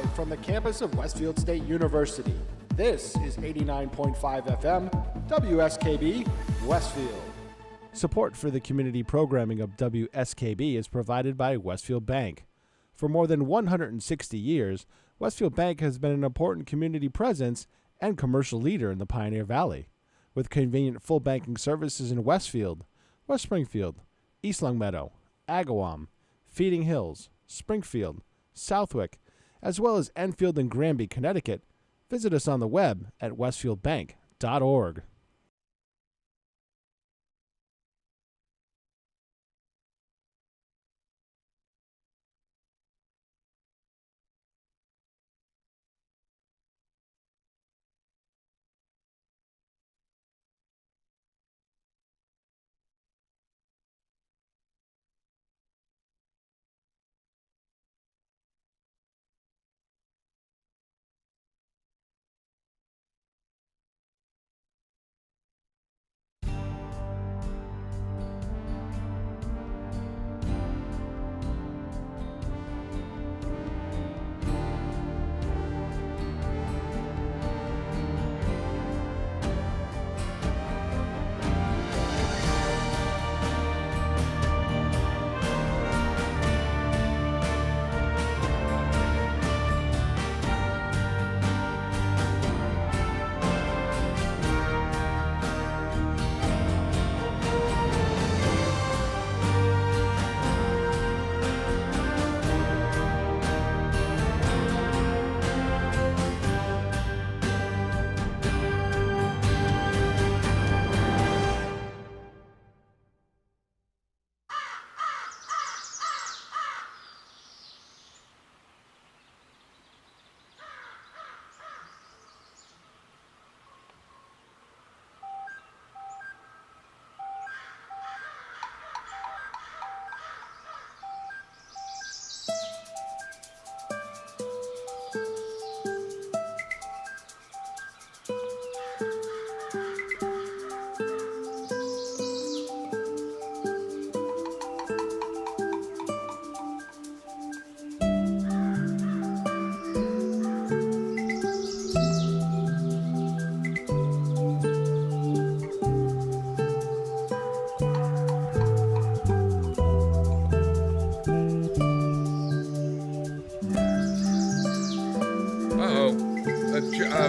Live from the campus of Westfield State University, this is 89.5 FM, WSKB, Westfield. Support for the community programming of WSKB is provided by Westfield Bank. For more than 160 years, Westfield Bank has been an important community presence and commercial leader in the Pioneer Valley. With convenient full banking services in Westfield, West Springfield, East Longmeadow, Agawam, Feeding Hills, Springfield, Southwick, as well as Enfield and Granby, Connecticut, visit us on the web at westfieldbank.org.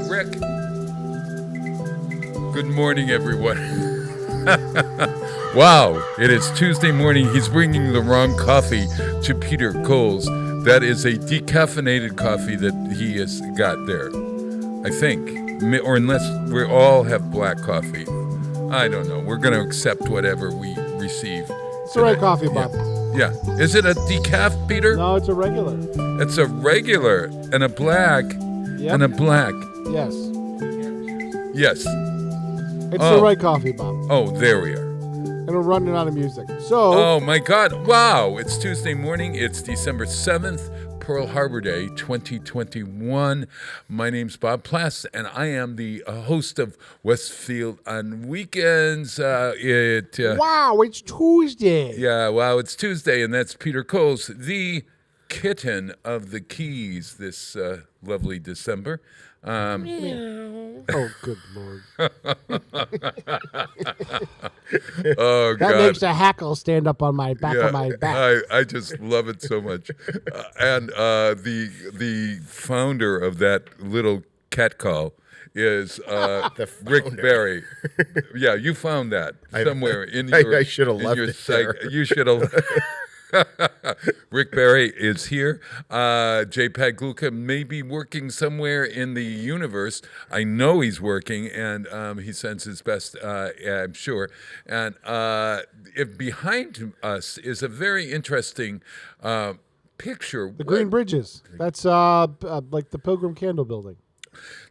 Rick. Good morning, everyone. Wow, it is Tuesday morning. He's bringing the wrong coffee to Peter Coles. That is a decaffeinated coffee that he has got there, I think. Or unless we all have black coffee. I don't know. We're going to accept whatever we receive. It's the right coffee, Bob. Yeah. Is it a decaf, Peter? No, it's a regular. It's a regular and a black and a black. Yes. Yes. It's the right coffee, Bob. Oh, there we are. And we're running out of music. So. Oh, my God. Wow. It's Tuesday morning. It's December 7th, Pearl Harbor Day, 2021. My name's Bob Plass, and I am the host of Westfield on Weekends. Wow, it's Tuesday. Yeah, wow, it's Tuesday, and that's Peter Coles, the kitten of the Keys this lovely December. Oh, good Lord. Oh, that God. makes a hackle stand up on my back of my back. I just love it so much. And the founder of that little cat call is Rick Berry. Yeah, you found that somewhere in your I should have left it site. there. You should have. Rick Berry is here. JPEG Gluka may be working somewhere in the universe. I know he's working, and he sends his best, I'm sure. And if behind us is a very interesting picture. The Green Bridges. That's like the Pilgrim Candle Building.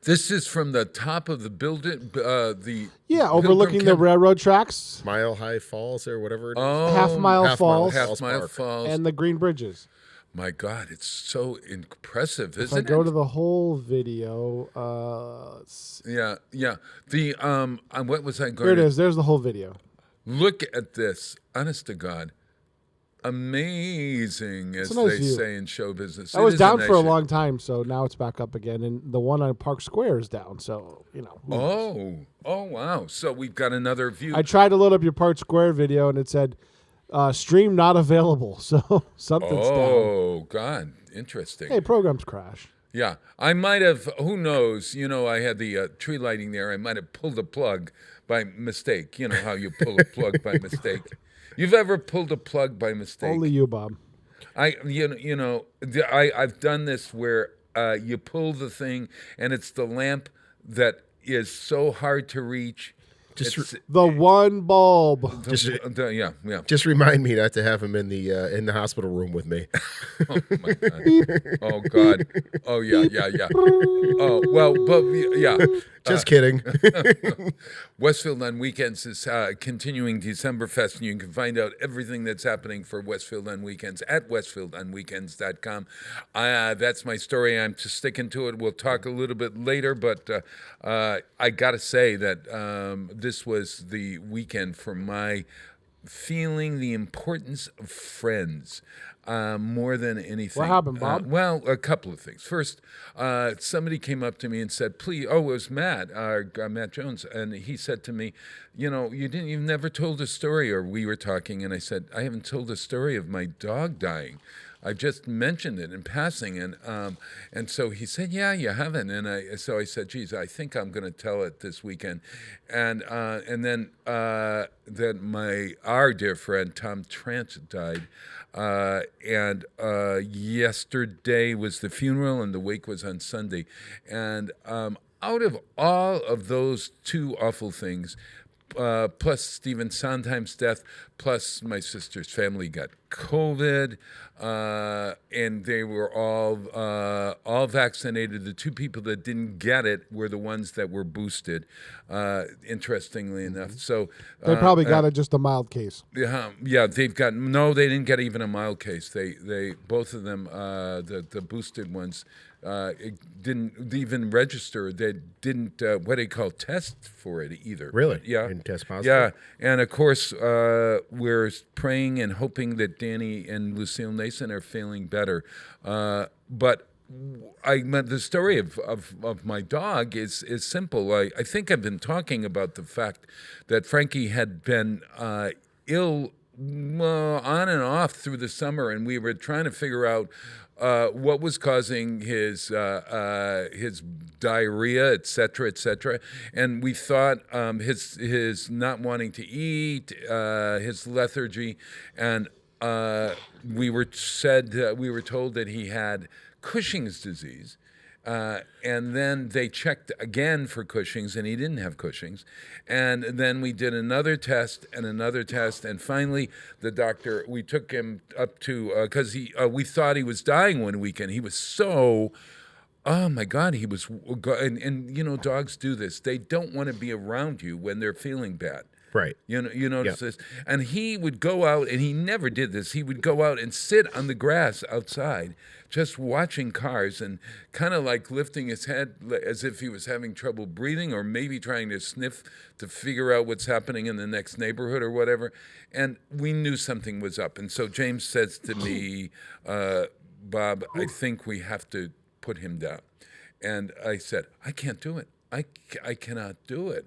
This is from the top of the building. Overlooking the railroad tracks. Mile High Falls or whatever it is. Half Mile Falls. Half Mile Falls. And the Green Bridges. My God, it's so impressive, isn't it? If I go to the whole video, yeah. The what was I going? There it is. There's the whole video. Look at this. Honest to God. amazing, as a nice they view. say in show business. I was It is down nice for a view. long time, so now it's back up again, and the one on Park Square is down. So who knows? Oh, wow. So we've got another view. I tried to load up your Park Square video, and it said stream not available. So something's down. Oh, God. Interesting. Hey, programs crash. Yeah. I might have, who knows, I had the tree lighting there. I might have pulled a plug by mistake. You know how you pull a plug by mistake. You've ever pulled a plug by mistake? Only you, Bob. I've done this where you pull the thing and it's the lamp that is so hard to reach. The one bulb. Just remind me not to have him in the hospital room with me. Oh my God. Oh God. Oh yeah. Oh well, but yeah. Just kidding. Westfield on Weekends is continuing Decemberfest, and you can find out everything that's happening for Westfield on Weekends at westfieldonweekends.com. That's my story. I'm just sticking to it. We'll talk a little bit later, but I got to say that this was the weekend for my feeling the importance of friends. More than anything. What happened, Bob? Well, a couple of things. First, somebody came up to me and said, "Please," it was Matt, Matt Jones, and he said to me, you've never told a story." Or we were talking, and I said, "I haven't told a story of my dog dying. I just mentioned it in passing," and so he said, "Yeah, you haven't." And so I said, "Geez, I think I'm going to tell it this weekend," and then our dear friend Tom Trant died. And yesterday was the funeral, and the wake was on Sunday. And out of all of those two awful things, plus Stephen Sondheim's death, plus my sister's family got COVID, and they were all vaccinated. The two people that didn't get it were the ones that were boosted, interestingly enough. So They probably got just a mild case. Yeah, they've got they didn't get even a mild case. They both of them, the boosted ones, didn't even register. They didn't test for it either. Really? Yeah. Didn't test positive? Yeah, and of course we're praying and hoping that Danny and Lucille Nason are feeling better. But the story of my dog is simple. I think I've been talking about the fact that Frankie had been ill on and off through the summer, and we were trying to figure out what was causing his diarrhea, et cetera, and we thought his not wanting to eat, his lethargy, and we were told that he had Cushing's disease. And then they checked again for Cushing's, and he didn't have Cushing's. And then we did another test, and finally the doctor, we took him up to, because we thought he was dying one weekend. He was so, oh my God, he was, and dogs do this. They don't want to be around you when they're feeling bad. Right. You notice this? And he would go out, and he never did this. He would go out and sit on the grass outside, just watching cars and kind of like lifting his head as if he was having trouble breathing, or maybe trying to sniff to figure out what's happening in the next neighborhood or whatever. And we knew something was up. And so James says to me, "Bob, I think we have to put him down." And I said, "I can't do it. I cannot do it."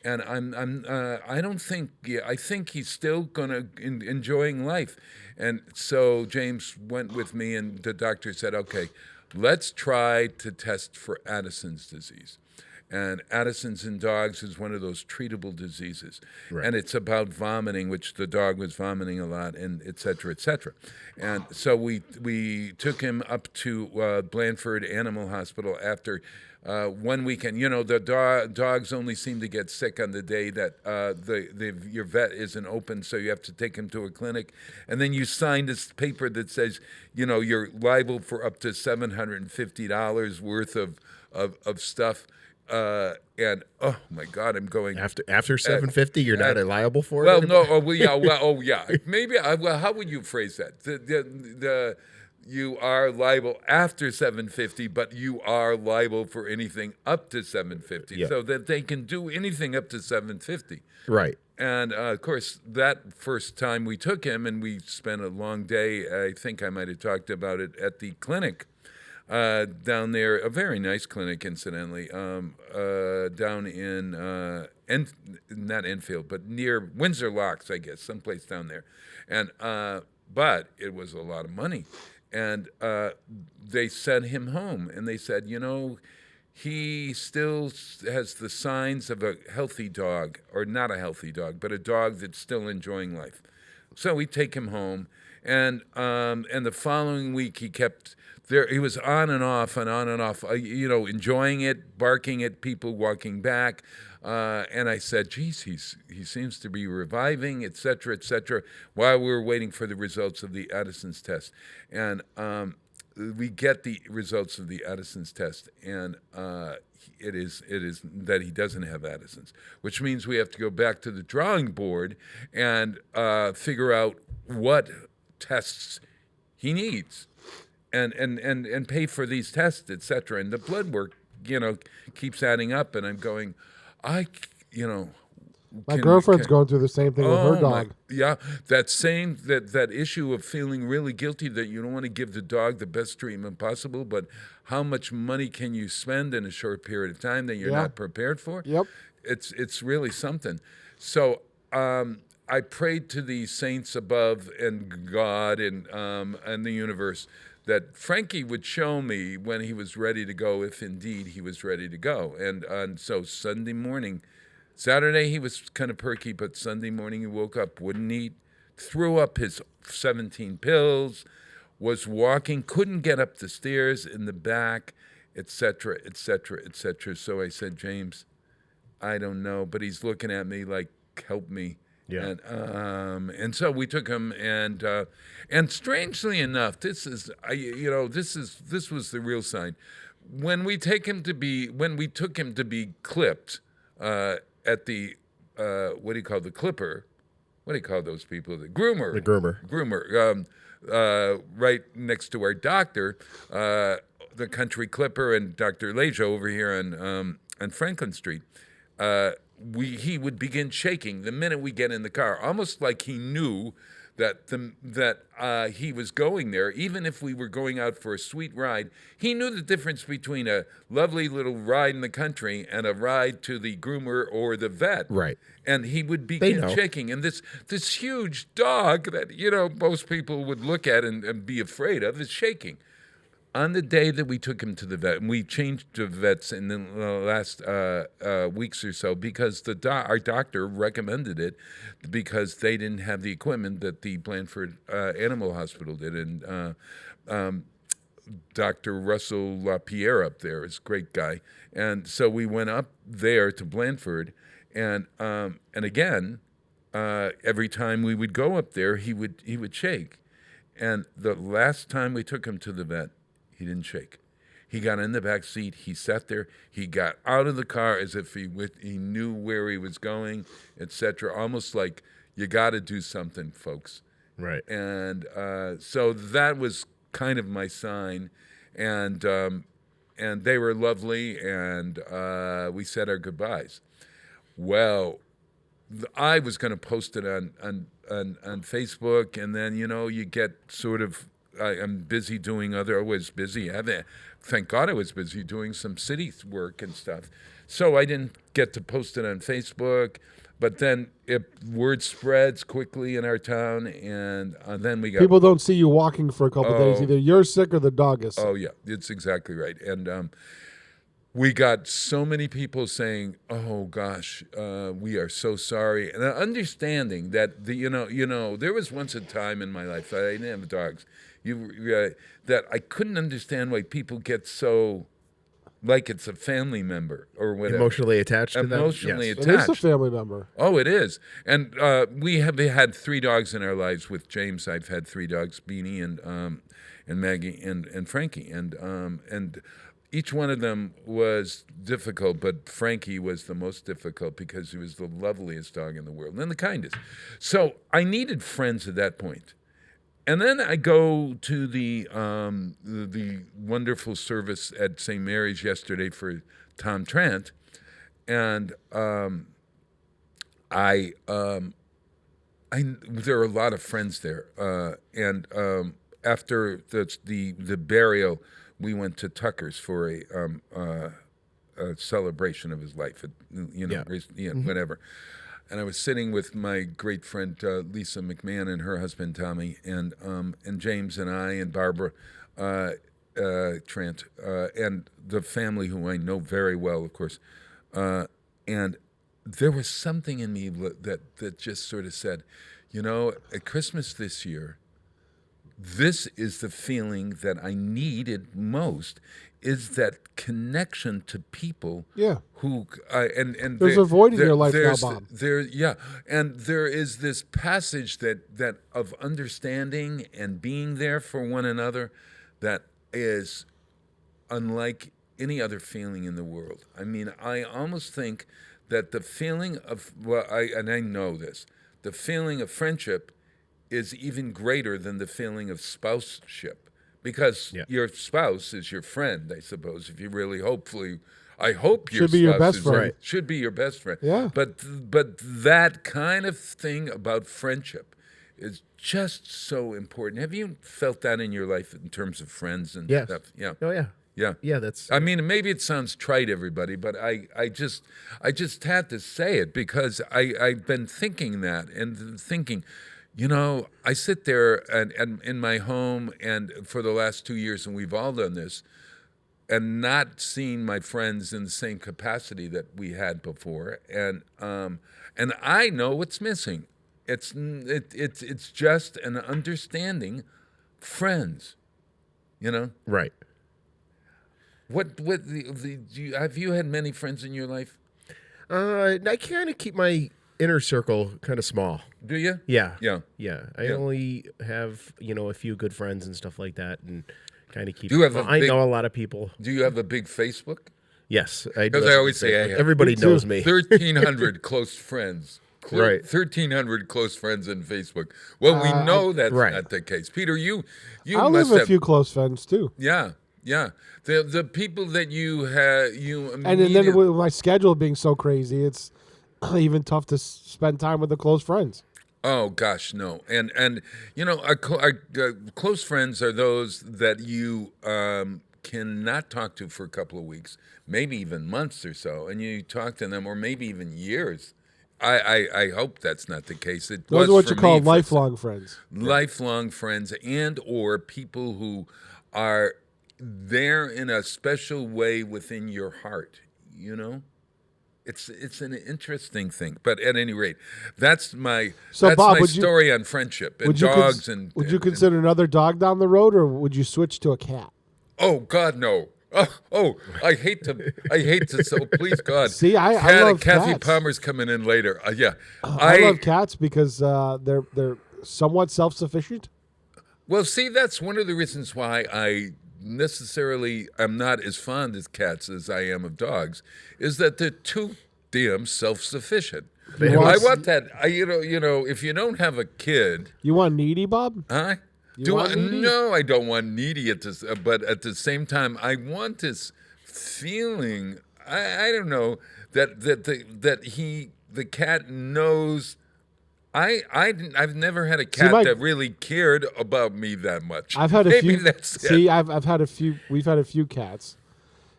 And I don't think, I think he's still gonna enjoying life. And so James went with me, and the doctor said, "Okay, let's try to test for Addison's disease." And Addison's in dogs is one of those treatable diseases. Right. And it's about vomiting, which the dog was vomiting a lot, and et cetera, et cetera. And so we took him up to Blandford Animal Hospital after 1 weekend. The dogs only seem to get sick on the day that your vet isn't open, so you have to take him to a clinic. And then you sign this paper that says, you're liable for up to $750 worth of stuff. And oh my God, I'm going after $750. You're not liable for it. Well, no. Oh, well, yeah. Maybe. How would you phrase that? you are liable after 750, but you are liable for anything up to 750, Yeah. so that they can do anything up to 750. Right. And of course, that first time we took him, and we spent a long day. I think I might have talked about it at the clinic down there, a very nice clinic, incidentally, down in not Enfield, but near Windsor Locks, I guess, someplace down there. And but it was a lot of money, and they sent him home, and they said, he still has the signs of a healthy dog, or not a healthy dog, but a dog that's still enjoying life. So we take him home, and the following week he kept there. He was on and off, enjoying it, barking at people walking back. And I said, geez, he seems to be reviving, et cetera, while we were waiting for the results of the Addison's test. And we get the results of the Addison's test, and it is that he doesn't have Addison's, which means we have to go back to the drawing board and figure out what tests he needs, and pay for these tests, et cetera. And the blood work, keeps adding up, and I'm going, My girlfriend's going through the same thing with her dog. That issue of feeling really guilty that you don't want to give the dog the best treatment possible, but how much money can you spend in a short period of time that you're not prepared for? Yep. It's really something. So I prayed to the saints above and God and the universe that Frankie would show me when he was ready to go, if indeed he was ready to go. And so Sunday morning, Saturday he was kind of perky, but Sunday morning he woke up, wouldn't eat, threw up his 17 pills, was walking, couldn't get up the stairs in the back, et cetera. So I said, James, I don't know, but he's looking at me like, help me. Yeah. And so we took him, and strangely enough, this was the real sign. When we took him to be clipped at the what do you call the clipper? What do you call those people? The groomer. The groomer. Right next to our doctor, the Country Clipper, and Dr. Lejo over here on Franklin Street. He would begin shaking the minute we get in the car, almost like he knew that he was going there. Even if we were going out for a sweet ride, he knew the difference between a lovely little ride in the country and a ride to the groomer or the vet. Right. And he would begin shaking. And this huge dog that most people would look at and be afraid of is shaking. On the day that we took him to the vet, and we changed to vets in the last weeks or so, because our doctor recommended it, because they didn't have the equipment that the Blandford Animal Hospital did. And Dr. Russell LaPierre up there is a great guy. And so we went up there to Blandford, and again, every time we would go up there, he would shake. And the last time we took him to the vet, he didn't shake. He got in the back seat. He sat there. He got out of the car as if he knew where he was going, etc. Almost like, you got to do something, folks. Right. And so that was kind of my sign, and they were lovely, and we said our goodbyes. Well, I was going to post it on Facebook, and then you get sort of. I'm busy doing always busy. Thank God I was busy doing some city work and stuff. So I didn't get to post it on Facebook, but then word spreads quickly in our town, and then we got... People don't see you walking for a couple days. Either you're sick or the dog is sick. Oh, yeah, it's exactly right. And we got so many people saying, "Oh gosh, we are so sorry," and understanding that there was once a time in my life that I didn't have dogs. That I couldn't understand why people get so like it's a family member or whatever. Emotionally attached to them? Emotionally Yes. attached. It is a family member. Oh, it is. And we have had 3 dogs in our lives with James. I've had 3 dogs, Beanie and Maggie and Frankie. And each one of them was difficult, but Frankie was the most difficult because he was the loveliest dog in the world and the kindest. So I needed friends at that point. And then I go to the wonderful service at St. Mary's yesterday for Tom Trent, and there are a lot of friends there, and after the burial, we went to Tucker's for a celebration of his life, whatever. And I was sitting with my great friend Lisa McMahon and her husband Tommy, and James and I and Barbara Trent and the family who I know very well, of course. And there was something in me that just sort of said, at Christmas this year, this is the feeling that I needed most, is that connection to people who and there's a void in your life now, Bob. And there is this passage that of understanding and being there for one another that is unlike any other feeling in the world. I mean, I almost think that the feeling of I know this, the feeling of friendship is even greater than the feeling of spouseship. Because your spouse is your friend, I suppose. If you really, I hope your should be your best spouse friend. Should be your best friend. Yeah. But that kind of thing about friendship is just so important. Have you felt that in your life in terms of friends and stuff? Yeah. Oh yeah. Yeah. Yeah. That's. I mean, maybe it sounds trite, everybody, but I just had to say it because I've been thinking that and thinking. I sit there and in my home and for the last 2 years, and we've all done this, and not seen my friends in the same capacity that we had before, and I know what's missing. It's just an understanding friends, Right. Have you had many friends in your life? I kind of keep my inner circle kind of small. Do you? Yeah. Yeah. Yeah. I only have, a few good friends and stuff like that, and kind of keep. Do you have I know a lot of people. Do you have a big Facebook? Yes. I do. Because I always say I have. Everybody knows me. 1,300 close friends. Right. 1,300 close friends on Facebook. Well, we know that's not the case. Peter, you I must have have a few close friends too. Yeah. The people that you have, and then with my schedule being so crazy, it's even tough to spend time with the close friends. Oh gosh, no. And our close friends are those that you cannot talk to for a couple of weeks, maybe even months or so, and you talk to them, or maybe even years. I hope that's not the case. Those are what you call lifelong friends. Lifelong friends, and or people who are there in a special way within your heart. It's an interesting thing, but at any rate, that's my story on friendship and dogs. Would you consider another dog down the road, or would you switch to a cat? Oh God, no! Oh, I hate to. So please, God. See, I love Kathy cats. Palmer's coming in later. I love cats because they're somewhat self-sufficient. Well, see, that's one of the reasons why I necessarily am not as fond of cats as I am of dogs, is that they're too damn self-sufficient. I want that. If you don't have a kid, you want needy, Bob? Huh? No, I don't want needy but at the same time, I want this feeling. I don't know that the cat knows. I've never had a cat that really cared about me that much. I've had a Maybe few. That's see, it. I've had a few. We've had a few cats.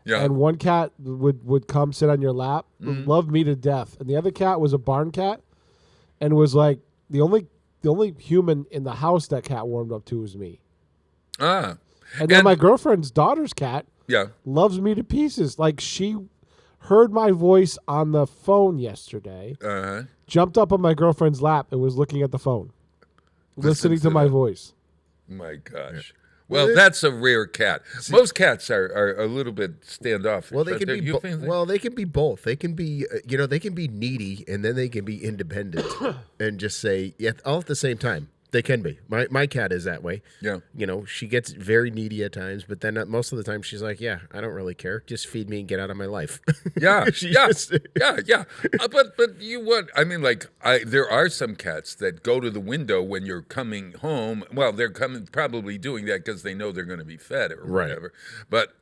Yeah. And one cat would come sit on your lap, love me to death, and the other cat was a barn cat, and was like the only human in the house that cat warmed up to was me. And then my girlfriend's daughter's cat loves me to pieces. Like, she heard my voice on the phone yesterday, jumped up on my girlfriend's lap and was looking at the phone, listening to my voice. My gosh. Well, that's a rare cat. Most cats are a little bit standoffish. Well, they can be. They can be both. They can be. They can be needy, and then they can be independent, and just say all at the same time. They can be. My cat is that way. Yeah. You know, she gets very needy at times, but then most of the time she's like, yeah, I don't really care. Just feed me and get out of my life. Yeah. Yeah. But you what? I mean, like, there are some cats that go to the window when you're coming home. Well, they're probably doing that because they know they're going to be fed or whatever. But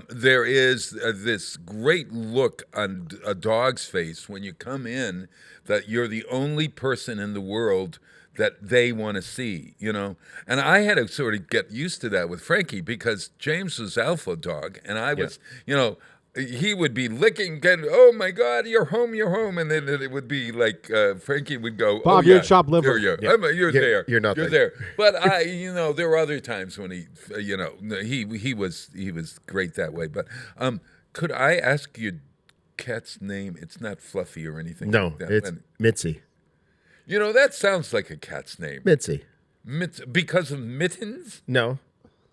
there is this great look on a dog's face when you come in that you're the only person in the world that they want to see, you know? And I had to sort of get used to that with Frankie because James was alpha dog, and I was, you know, he would be licking, oh my God, you're home. And then it would be like, Frankie would go, Bob, you're chopped liver. You're there. You're not You're there. But you know, there were other times when he, you know, he was great that way. But could I ask your cat's name? It's not Fluffy or anything. No, like that. it's Mitzi. You know, that sounds like a cat's name. Mitzi. Because of mittens? No.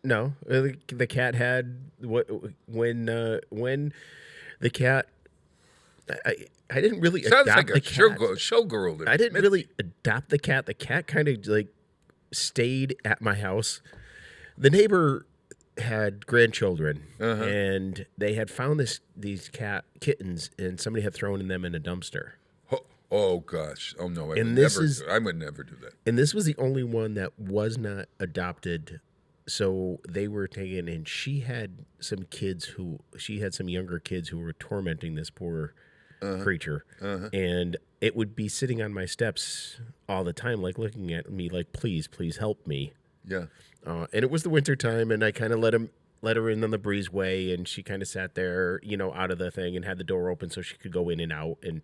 The cat had when the cat. I didn't really Sounds adopt like the a cat. showgirl. I didn't really adopt the cat. The cat kind of like stayed at my house. The neighbor had grandchildren, and they had found kittens, and somebody had thrown them in a dumpster. Oh gosh! Oh no! I would never do that. And this was the only one that was not adopted. So they were taken, and she had some younger kids who were tormenting this poor creature, and it would be sitting on my steps all the time, like looking at me, like please help me. Yeah. And it was the winter time, and I kind of let her in on the breezeway, and she kind of sat there, you know, out of the thing, and had the door open so she could go in and out, and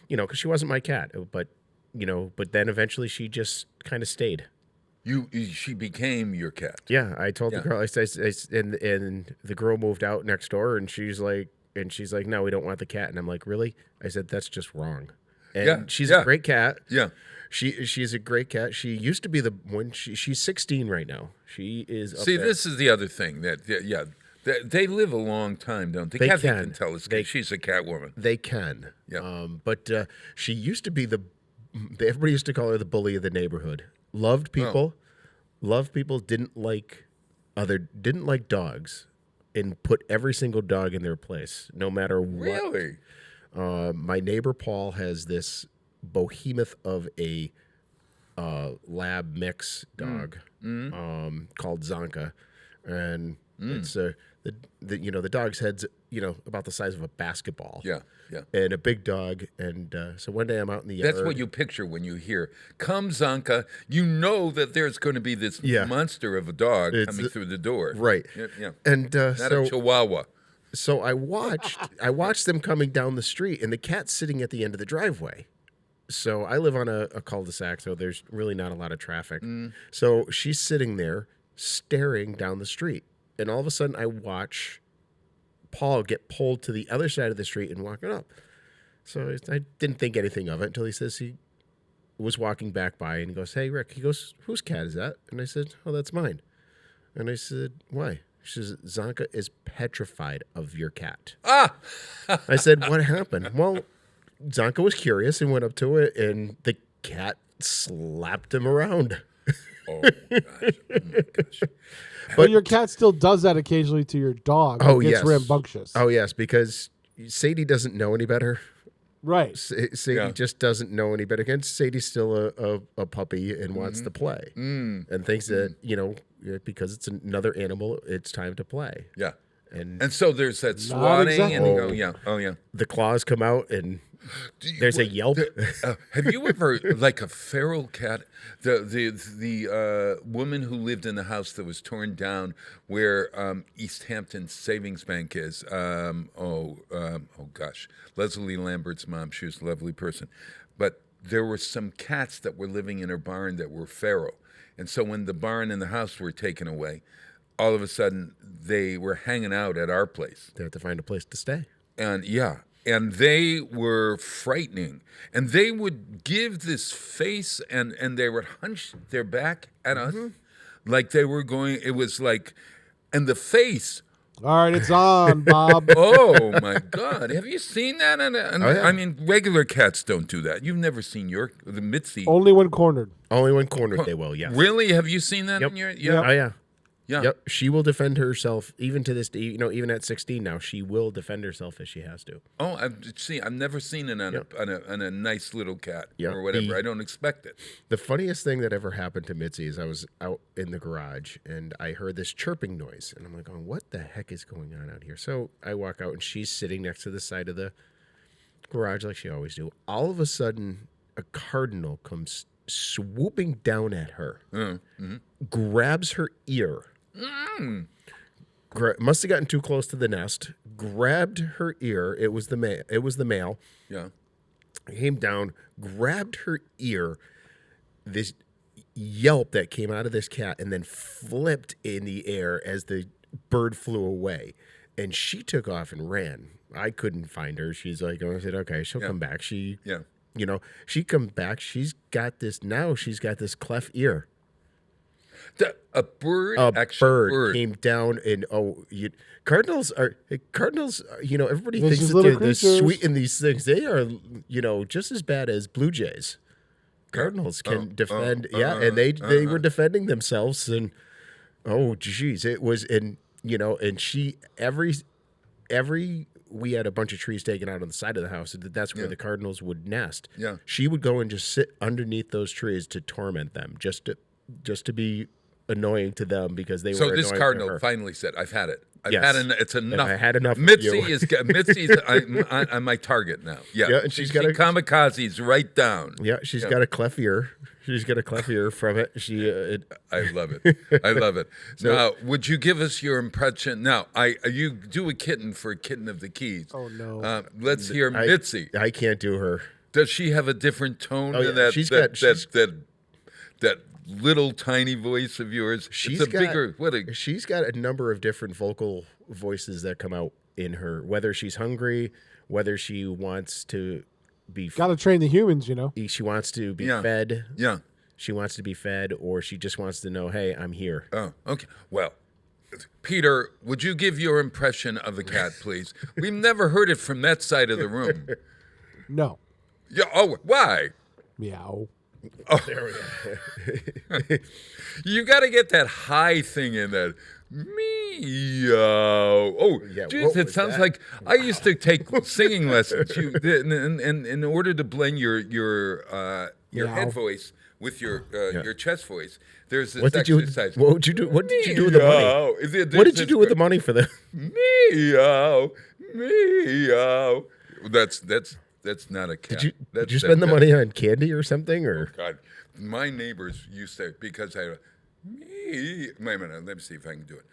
you know, because she wasn't my cat, but you know, but then eventually she just kind of stayed. She became your cat. Yeah, I told the girl, and the girl moved out next door, and she's like, no, we don't want the cat, and I'm like, really? I said, that's just wrong. And she's a great cat. Yeah. She's a great cat. She used to be she's 16 right now. She is. See, this is the other thing they live a long time, don't they? Kathy can tell us. She's a cat woman. They can. Yeah. But she used to be everybody used to call her the bully of the neighborhood. Loved people. Didn't like dogs, and put every single dog in their place, no matter what. Really? My neighbor Paul has this behemoth of a lab mix dog called Zonka, and it's the dog's head's about the size of a basketball. Yeah. And a big dog, and so one day I'm out in the yard. That's what you picture when you hear "Come Zonka." You know that there's going to be this monster of a dog coming through the door, right? Yeah. And not a Chihuahua. So I watched them coming down the street, and the cat's sitting at the end of the driveway. So I live on a cul-de-sac, so there's really not a lot of traffic. So she's sitting there staring down the street, and all of a sudden I watch Paul get pulled to the other side of the street and walking up. So I didn't think anything of it until he says he was walking back by and he goes, "Hey, Rick," he goes, "whose cat is that?" And I said, "Oh, that's mine." And I said, "Why?" She says, "Zonka is petrified of your cat." Ah! I said, "What happened?" Well, Zonka was curious and went up to it, and the cat slapped him around. Oh, gosh. But your cat still does that occasionally to your dog. Oh, It's yes. rambunctious. Oh, yes, because Sadie doesn't know any better. Right. Sadie just doesn't know any better. Again, Sadie's still a puppy and wants to play and thinks that, because it's another animal, it's time to play. Yeah. And so there's that swatting, exactly. and you go, the claws come out, and there's a yelp. Have you ever, like a feral cat, the woman who lived in the house that was torn down where East Hampton Savings Bank is, Leslie Lambert's mom, she was a lovely person, but there were some cats that were living in her barn that were feral, and so when the barn and the house were taken away, all of a sudden they were hanging out at our place. They have to find a place to stay. And they were frightening. And they would give this face, and they would hunch their back at us like they were going, it was like, and the face All right, it's on, Bob. Oh my God! Have you seen that? Yeah. I mean, regular cats don't do that. You've never seen the Mitzi. Only when cornered. Only when cornered they will. Yes. Really? Have you seen that Yep. in your? Oh yeah. Yeah. Yep. She will defend herself even to this day. Even at 16 now, she will defend herself if she has to. Oh, I've never seen it on a nice little cat Yep. or whatever. I don't expect it. The funniest thing that ever happened to Mitzi is I was out in the garage and I heard this chirping noise. And I'm like, what the heck is going on out here? So I walk out and she's sitting next to the side of the garage like she always do. All of a sudden, a cardinal comes swooping down at her, grabs her ear. Must have gotten too close to the nest. Grabbed her ear. It was the male. Yeah. Came down, grabbed her ear. This yelp that came out of this cat, and then flipped in the air as the bird flew away. And she took off and ran. I couldn't find her. She's like, I said, okay, she'll come back. She come back. She's got this cleft ear. A bird Came down and cardinals are everybody They're thinks just that little they're creatures. sweet in these things. They are just as bad as blue jays. Cardinals can defend, and they were defending themselves, and geez, it was and she every we had a bunch of trees taken out on the side of the house. That's where the cardinals would nest. Yeah, she would go and just sit underneath those trees to torment them, just to be annoying to them because they were. So this annoying cardinal to her. finally said, "I've had it. It's enough. I had enough. Mitzi's on my target now. Yeah, and she kamikazes right down. Yeah, she's got a cleft ear. She's got a cleft ear from it. I love it. I love it. Now, would you give us your impression? Now, you do a kitten for Kitten of the Keys. Oh no. Let's hear Mitzi. I can't do her. Does she have a different tone than that little tiny voice of yours? She's got a number of different vocal voices that come out in her, whether she's hungry, whether she wants to be Got to train the humans, she wants to be fed. Yeah. She wants to be fed, or she just wants to know, hey, I'm here. Oh, okay. Well, Peter, would you give your impression of the cat, please? We've never heard it from that side of the room. No. Yeah. Oh, why? Meow. Oh. There we go. You got to get that high thing in there. Meow. Oh, yeah. Geez, it sounds like I used to take singing lessons. And in order to blend your head voice with your chest voice, there's this exercise. What did you do with the money? What did you do with the money for the meow? Meow. That's not a cat. Did you spend the money on candy or something? Or God, my neighbors used to, because I wait a minute, let me see if I can do it.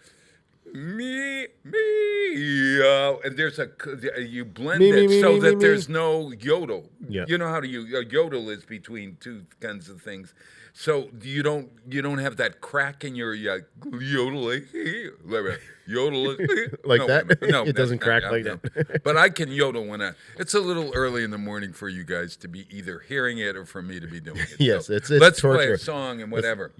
Meow, and there's you blend it so that there's no yodel. Yeah. You know how to yodel is between two kinds of things. So you don't have that crack in your yodeling. Yodel like that? No, it doesn't crack like that. But I can yodel when it's a little early in the morning for you guys to be either hearing it or for me to be doing it. Yes, so it's let's torture. play a song and whatever.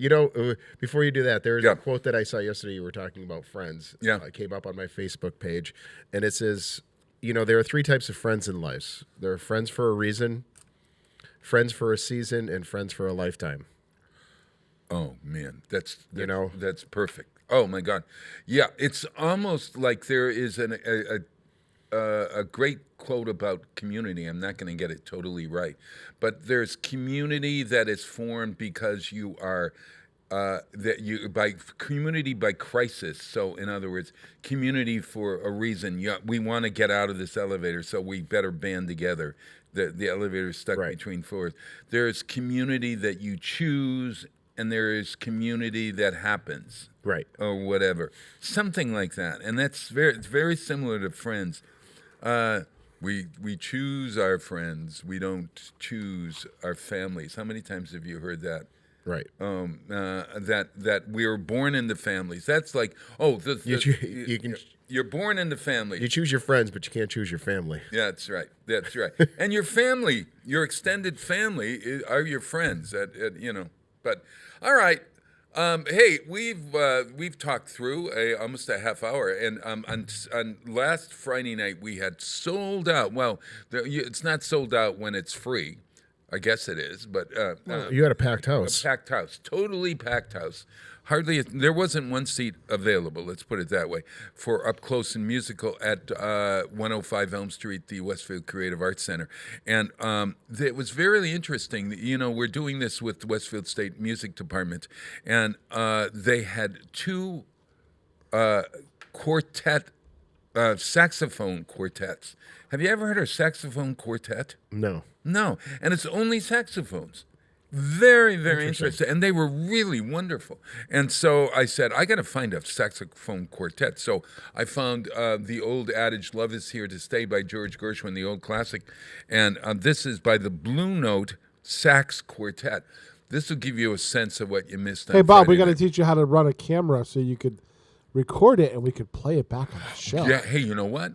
Before you do that, there's a quote that I saw yesterday. You were talking about friends. Yeah, it came up on my Facebook page, and it says, there are three types of friends in life. There are friends for a reason, friends for a season, and friends for a lifetime. Oh man, that's perfect. Oh my God, yeah, it's almost like there is a great quote about community. I'm not going to get it totally right, but there's community that is formed because you are by community by crisis. So in other words, community for a reason. We want to get out of this elevator, so we better band together. The elevator is stuck between floors. There's community that you choose. And there is community that happens, right, or whatever, something like that, and it's very similar to friends. We choose our friends. We don't choose our families. How many times have you heard that? Right. That we are born into families. That's like you're born into family. You choose your friends, but you can't choose your family. Yeah, that's right. That's right. And your family, your extended family, are your friends. But all right, Hey, we've talked through almost a half hour, and on last Friday night we had sold out. Well, it's not sold out when it's free. I guess it is, but you had a packed house. A packed house, totally packed house. There wasn't one seat available, let's put it that way, for Up Close and Musical at 105 Elm Street, the Westfield Creative Arts Center. And it was very interesting. You know, we're doing this with the Westfield State Music Department, and they had two saxophone quartets. Have you ever heard of a saxophone quartet? No. No, and it's only saxophones. Very, very interesting. And they were really wonderful. And so I said, I got to find a saxophone quartet. So I found the old adage, Love is Here to Stay by George Gershwin, the old classic. And this is by the Blue Note Sax Quartet. This will give you a sense of what you missed on Hey, Bob, Friday we got to night. teach you how to run a camera so you could record it and we could play it back on the show. Yeah, hey, you know what?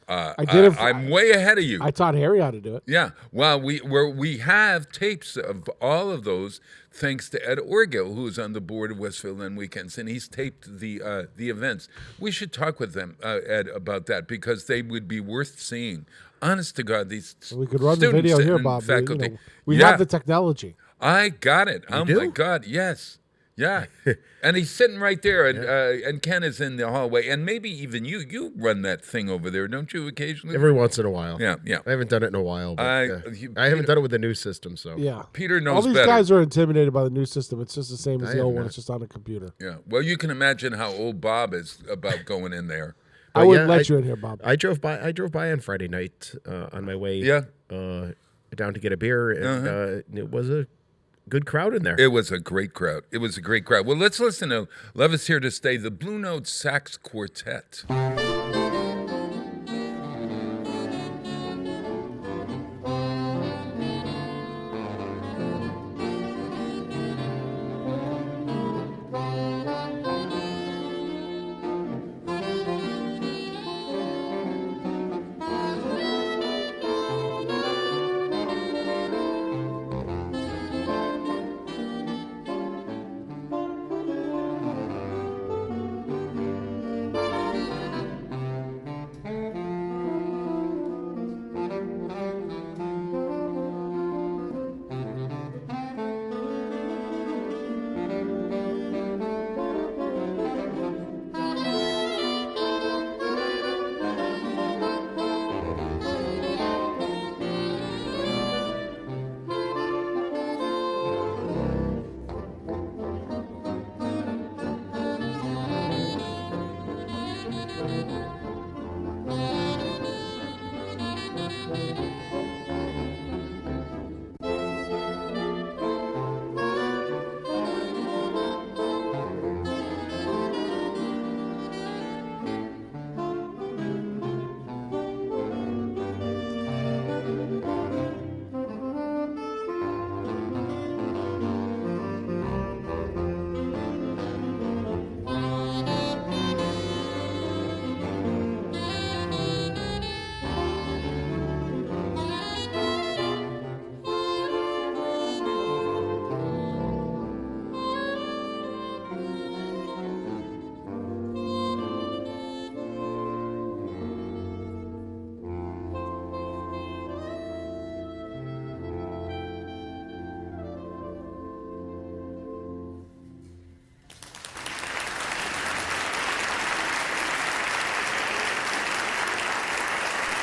I'm way ahead of you. I taught Harry how to do it. Yeah, well, we have tapes of all of those, thanks to Ed Orgill, who's on the board of Westfield on weekends, and he's taped the events. We should talk with them, Ed, about that because they would be worth seeing. Honest to God, these we could run the students video here, and Bob. faculty. We have the technology. I got it. You do? My God, yes. Yeah, and he's sitting right there, and Ken is in the hallway, and maybe even you run that thing over there, don't you? Occasionally, Every once in a while. Yeah. I haven't done it in a while. But, I haven't Peter- done it with the new system, so Yeah. Peter knows All these better. guys are intimidated by the new system. It's just the same as I the old am one. not. It's just on a computer. Yeah, well, you can imagine how old Bob is about going in there. I wouldn't let you in here, Bob. I drove by on Friday night on my way down to get a beer, and it was a good crowd in there. It was a great crowd. Well, let's listen to Love is Here to Stay, the Blue Note Sax Quartet.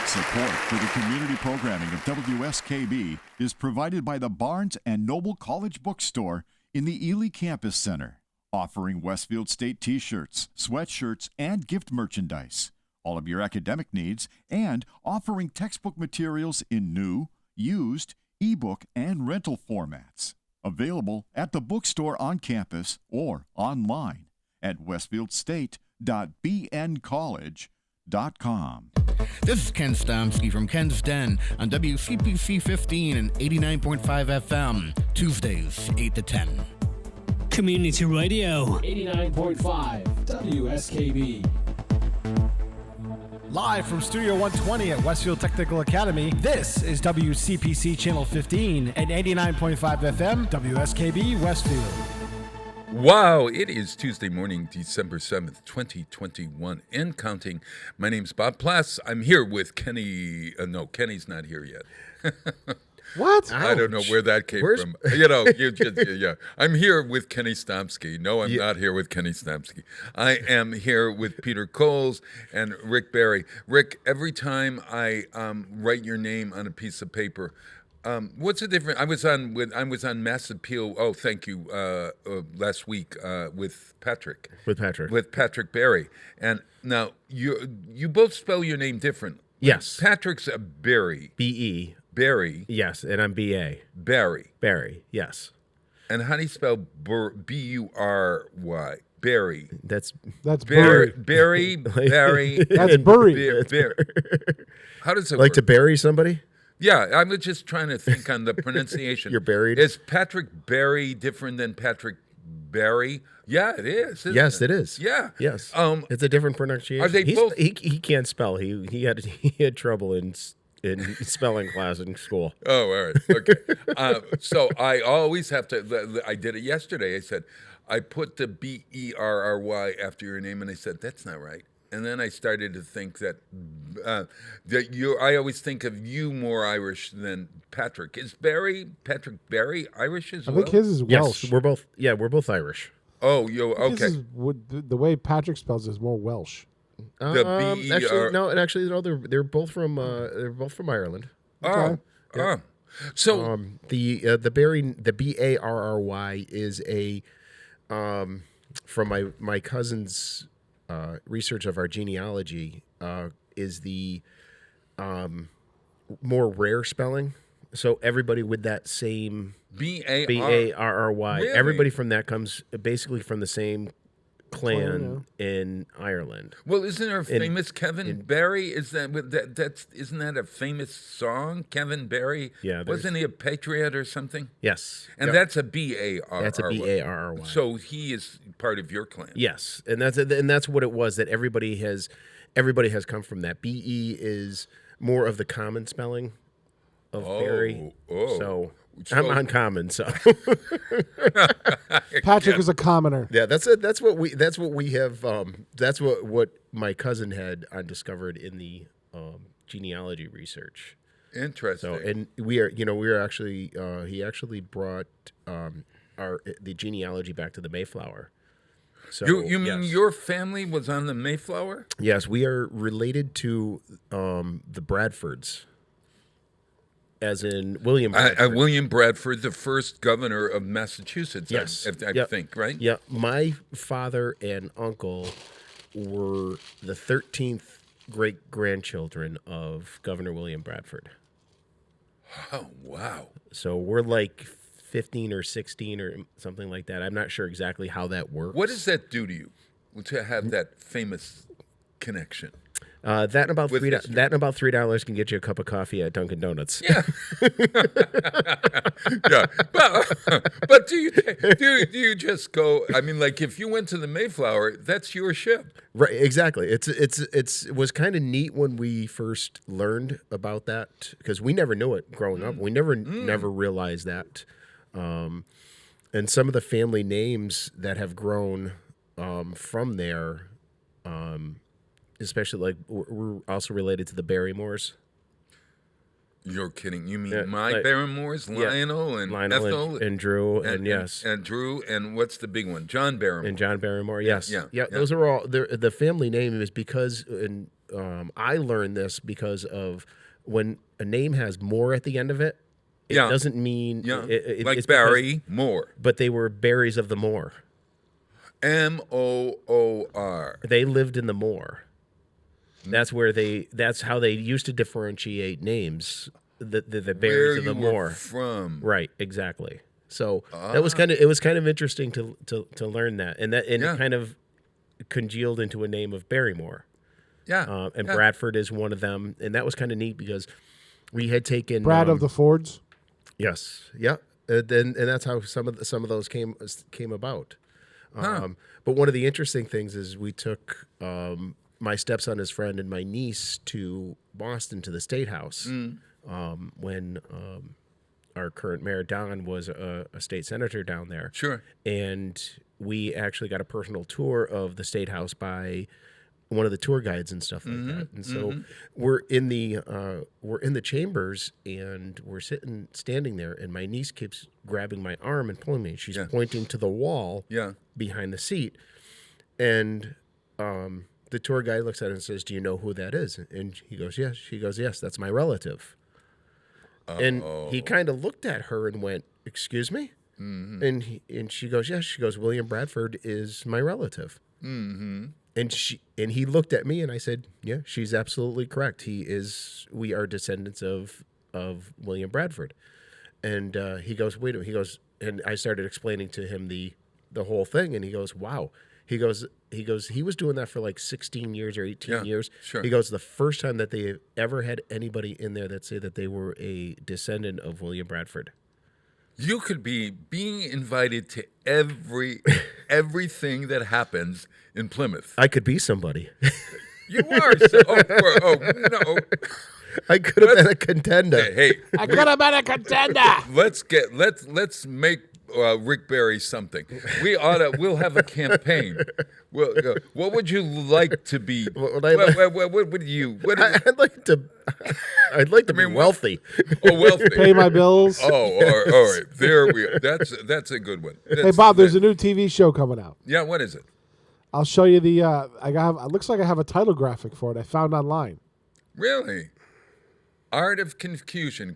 Support for the community programming of WSKB is provided by the Barnes & Noble College Bookstore in the Ely Campus Center, offering Westfield State t-shirts, sweatshirts, and gift merchandise, all of your academic needs, and offering textbook materials in new, used, ebook, and rental formats. Available at the bookstore on campus or online at westfieldState.bncollege.com. This is Ken Stomsky from Ken's Den on WCPC 15 and 89.5 FM, Tuesdays, 8 to 10. Community Radio. 89.5 WSKB. Live from Studio 120 at Westfield Technical Academy, this is WCPC Channel 15 and 89.5 FM WSKB Westfield. Wow, it is Tuesday morning, December 7th, 2021, and counting. My name's Bob Plass. I'm here with Kenny. No, Kenny's not here yet. What? I don't know where that came from. Yeah. I'm here with Kenny Stomsky. No, I'm not here with Kenny Stomsky. I am here with Peter Coles and Rick Barry. Rick, every time I write your name on a piece of paper, what's the difference? I was on Mass Appeal. Oh, thank you. Last week with Patrick. With Patrick. With Patrick Barry. And now you both spell your name different. Yes. Patrick's a Barry. B-E. Barry. Yes, and I'm B-A. Barry. Barry, yes. And how do you spell B-U-R-Y? Barry. That's Barry. Barry. Barry. That's Burry. How does it Like work? to bury somebody? Yeah, I was just trying to think on the pronunciation. You're buried? Is Patrick Barry different than Patrick Barry? Yeah, it is. Yes, it is. Yeah. Yes. It's a different pronunciation. Are they both? He can't spell. He had trouble in spelling class in school. Oh, all right. Okay. So I always have to. I did it yesterday. I said I put the B-E-R-R-Y after your name, and I said that's not right. And then I started to think that I always think of you more Irish than Patrick. Is Patrick Barry Irish as well? I think his is Welsh. Yes, we're both Irish. Oh, okay. The way Patrick spells is more Welsh. The B-E-R. Actually, no. They're both from Ireland. Oh, Yeah. So the B-A-R-R-Y is from my cousin's research of our genealogy is the more rare spelling. So everybody with that same B-A-R-R-Y, Really? everybody from that comes basically from the same clan in Ireland. Well, isn't there a famous Kevin Barry? Isn't that a famous song? Kevin Barry? Yeah, wasn't he a patriot or something? Yes, And that's a B-A-R-R-Y. that's a B-A-R-R-Y. So he is part of your clan. Yes, and that's what it was. That everybody has come from that. B-E is more of the common spelling of Barry. So I'm uncommon. So Patrick is a commoner. yeah, that's what we have. That's what my cousin had discovered in the genealogy research. Interesting. So and we are actually he actually brought the genealogy back to the Mayflower. So you mean yes. your family was on the Mayflower? Yes, we are related to the Bradfords, as in William Bradford. William Bradford, the first governor of Massachusetts. Yes. I think, right? Yeah, my father and uncle were the 13th great-grandchildren of Governor William Bradford. Oh, wow. So we're like 15 or 16 or something like that. I'm not sure exactly how that works. What does that do to you to have that famous connection? That and about With history. $3 can get you a cup of coffee at Dunkin' Donuts. Yeah. Yeah. But do you just go? I mean, like if you went to the Mayflower, that's your ship. Right, exactly. It was kind of neat when we first learned about that because we never knew it growing up. We never realized that. And some of the family names that have grown from there, especially like we're also related to the Barrymores. You're kidding. You mean Barrymores, Lionel and Lionel Ethel and Drew and yes. And Drew and what's the big one? John Barrymore. And John Barrymore, yes. Yeah. Those are all the family name is because and I learned this because of when a name has more at the end of it, it doesn't mean like it's Barry Moore. But they were berries of the moor. M-O-O-R. They lived in the moor. That's how they used to differentiate names. The berries of the moor. From Right, exactly. So it was kind of interesting to learn that, and it kind of congealed into a name of Barrymore. Yeah, and Bradford is one of them, and that was kind of neat because we had taken Brad of the Fords. Yes, yeah, and that's how some of those came about. But one of the interesting things is we took my stepson, his friend, and my niece to Boston to the State House when our current mayor, Don, was a state senator down there. Sure. And we actually got a personal tour of the State House by one of the tour guides and stuff like that. And so we're in the chambers, and we're standing there, and my niece keeps grabbing my arm and pulling me. She's pointing to the wall behind the seat. And the tour guide looks at it and says, "Do you know who that is?" And he goes, "Yes." She goes, "Yes, that's my relative." And he kind of looked at her and went, "Excuse me?" And she goes, "Yes." She goes, "William Bradford is my relative." And he looked at me, and I said, "Yeah, she's absolutely correct. We are descendants of William Bradford." And he goes, "Wait a minute." He goes, and I started explaining to him the whole thing, and he goes, "Wow." He goes, he was doing that for like 16 years or 18 years. Sure. He goes, the first time that they ever had anybody in there that say that they were a descendant of William Bradford. You could be being invited to everything that happens in Plymouth. I could be somebody. You are. No. I could have been a contender. Hey, I could have been a contender. Let's make Rick Barry something. We'll have a campaign. What would you like to be? What would you? I'd like to be wealthy. Oh, wealthy. Pay my bills. Oh, all right. There we are. That's a good one. Hey, Bob, there's a new TV show coming out. Yeah, what is it? I'll show you the. It looks like I have a title graphic for it. I found online. Really? Art of Confusion.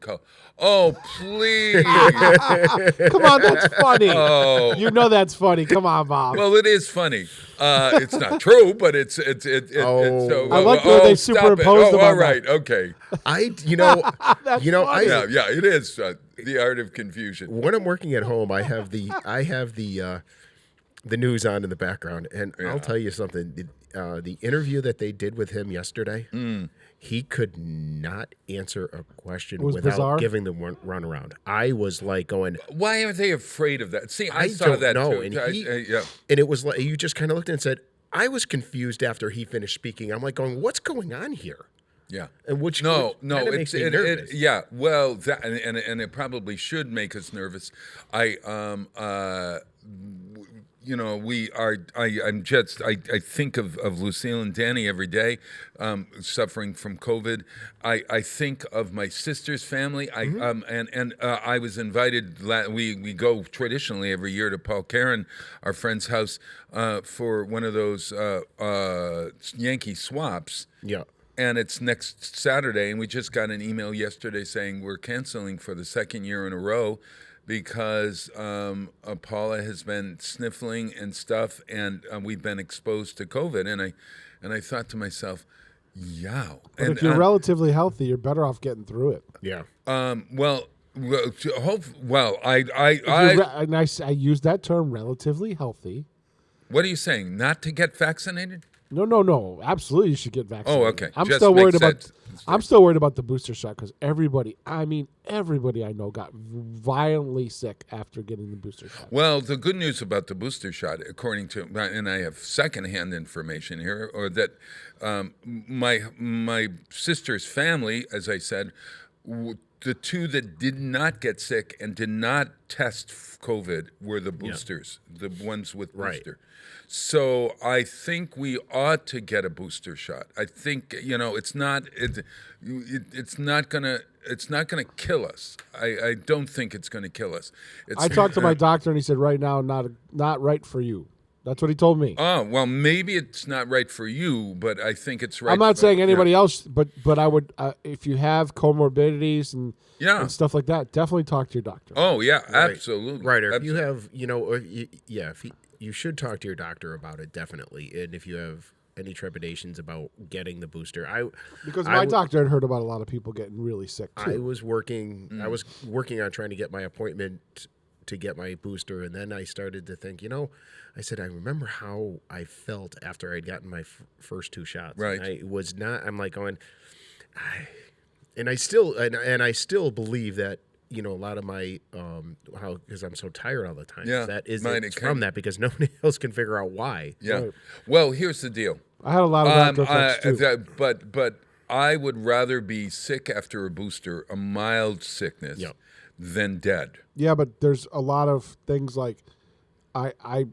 Oh, please. Come on, that's funny. Oh. You know that's funny. Come on, Bob. Well, it is funny. It's not true, but it's so. I like the way they superimposed them. All right, okay. Funny. Yeah, it is the Art of Confusion. When I'm working at home, I have the news on in the background, and I'll tell you something. The interview that they did with him yesterday, he could not answer a question without giving the runaround. I was like going, why are they afraid of that? See, I saw that know. too. And and it was like, you just kind of looked and said, I was confused after he finished speaking. I'm like going, what's going on here? Yeah, and which makes me nervous. Well, that and it probably should make us nervous. I think of Lucille and Danny every day, suffering from COVID. I think of my sister's family. I was invited. We go traditionally every year to Paul Caron, our friend's house, for one of those Yankee swaps. Yeah. And it's next Saturday, and we just got an email yesterday saying we're canceling for the second year in a row because Paula has been sniffling and stuff, and we've been exposed to COVID. And I thought to myself, yow. But if you're relatively healthy, you're better off getting through it. Yeah. I use that term, relatively healthy. What are you saying? Not to get vaccinated? No. Absolutely, you should get vaccinated. Oh, okay. I'm still worried about the booster shot because everybody I know got violently sick after getting the booster shot. Well, the good news about the booster shot, according to, and I have secondhand information here, or that my sister's family, as I said, the two that did not get sick and did not test COVID were the boosters, the ones with booster. So I think we ought to get a booster shot. I think it's not gonna kill us. I don't think it's gonna kill us. I talked to my doctor and he said right now not right for you. That's what he told me. Oh, well, maybe it's not right for you, but I think it's right. I'm not saying anybody else, but I would if you have comorbidities and stuff like that, definitely talk to your doctor. Oh yeah, absolutely. Right. Or if you have, you should talk to your doctor about it, definitely. And if you have any trepidations about getting the booster, because my doctor had heard about a lot of people getting really sick too. I was working on trying to get my appointment to get my booster, and then I started to think, I said, I remember how I felt after I'd gotten my first two shots. Right. I'm like going, and I still believe that, a lot of my, because I'm so tired all the time. That is from that, because nobody else can figure out why. Yeah. Right. Well, here's the deal. I had a lot of doctor effects too. But I would rather be sick after a booster, a mild sickness, than dead. Yeah, but there's a lot of things like I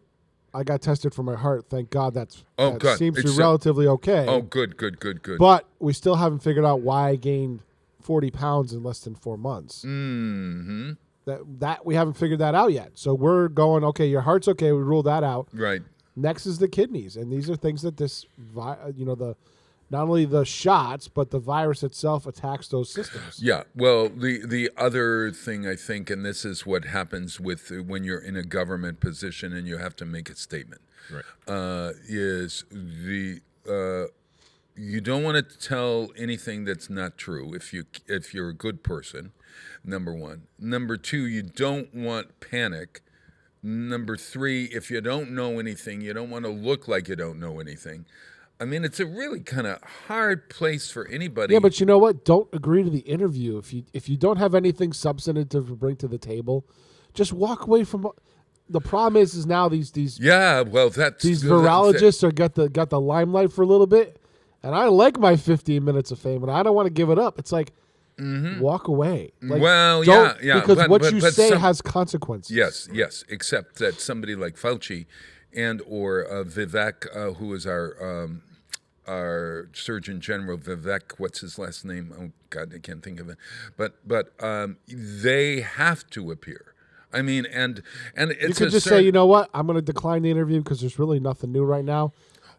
got tested for my heart. Thank God that God. seems to be relatively okay. Oh, good. But we still haven't figured out why I gained 40 pounds in less than 4 months. Mm-hmm. That we haven't figured that out yet. So we're going, okay, your heart's okay. We ruled that out. Right. Next is the kidneys, and these are things that this, not only the shots, but the virus itself attacks those systems. Yeah. Well, the other thing I think, and this is what happens with when you're in a government position and you have to make a statement, Right. is you don't want to tell anything that's not true if you're a good person. Number one. Number two, you don't want panic. Number three, if you don't know anything, you don't want to look like you don't know anything. I mean, it's a really kind of hard place for anybody. Yeah, but you know what? Don't agree to the interview. If you don't have anything substantive to bring to the table, just walk away from. The problem is now these virologists got the limelight for a little bit, and I like my 15 minutes of fame, and I don't want to give it up. It's like. Mm-hmm. Walk away. Like, yeah. Because what you say has consequences. Yes. Except that somebody like Fauci and or Vivek, who is our Surgeon General, Vivek, what's his last name? Oh God, I can't think of it. But they have to appear. I mean, and it's you could just say, you know what? I'm going to decline the interview because there's really nothing new right now.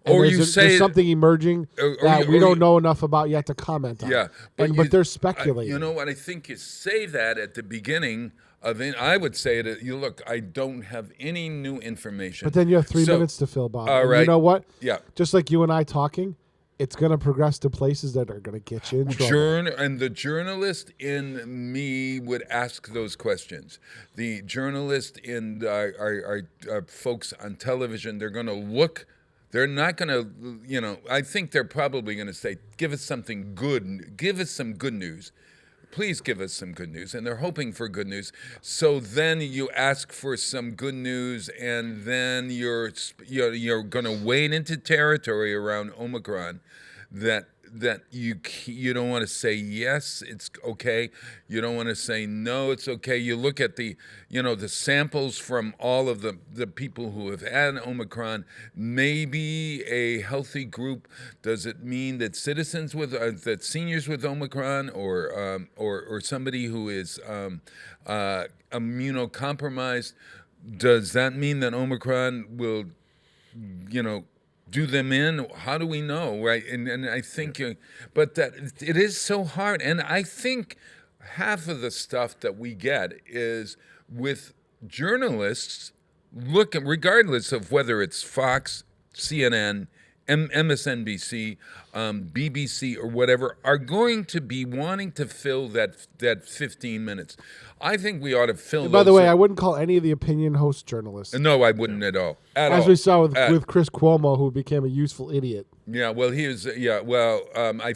And or there's something emerging that we don't know enough about yet to comment on. Yeah, but they're speculating. You know what? I think you say that at the beginning of it. I would say that you look. I don't have any new information. But then you have 3 minutes to fill, Bob. All right. You know what? Yeah. Just like you and I talking, it's going to progress to places that are going to get you in trouble. And the journalist in me would ask those questions. The journalist in our folks on television, they're going to look. They're not going to, I think they're probably going to say, give us something good. Give us some good news. Please give us some good news. And they're hoping for good news. So then you ask for some good news, and then you're going to wade into territory around Omicron that you don't want to say yes, it's okay. You don't want to say no, it's okay. You look at the samples from all of the people who have had Omicron. Maybe a healthy group. Does it mean that that seniors with Omicron or somebody who is immunocompromised? Does that mean that Omicron will, do them in? How do we know, right? And I think, but that it is so hard. And I think half of the stuff that we get is with journalists regardless of whether it's Fox, CNN, MSNBC, BBC, or whatever, are going to be wanting to fill that 15 minutes. I think we ought to fill. By the way, I wouldn't call any of the opinion hosts journalists. No, I wouldn't at all. As we saw with Chris Cuomo, who became a useful idiot. Yeah, well, he was. Yeah, well, I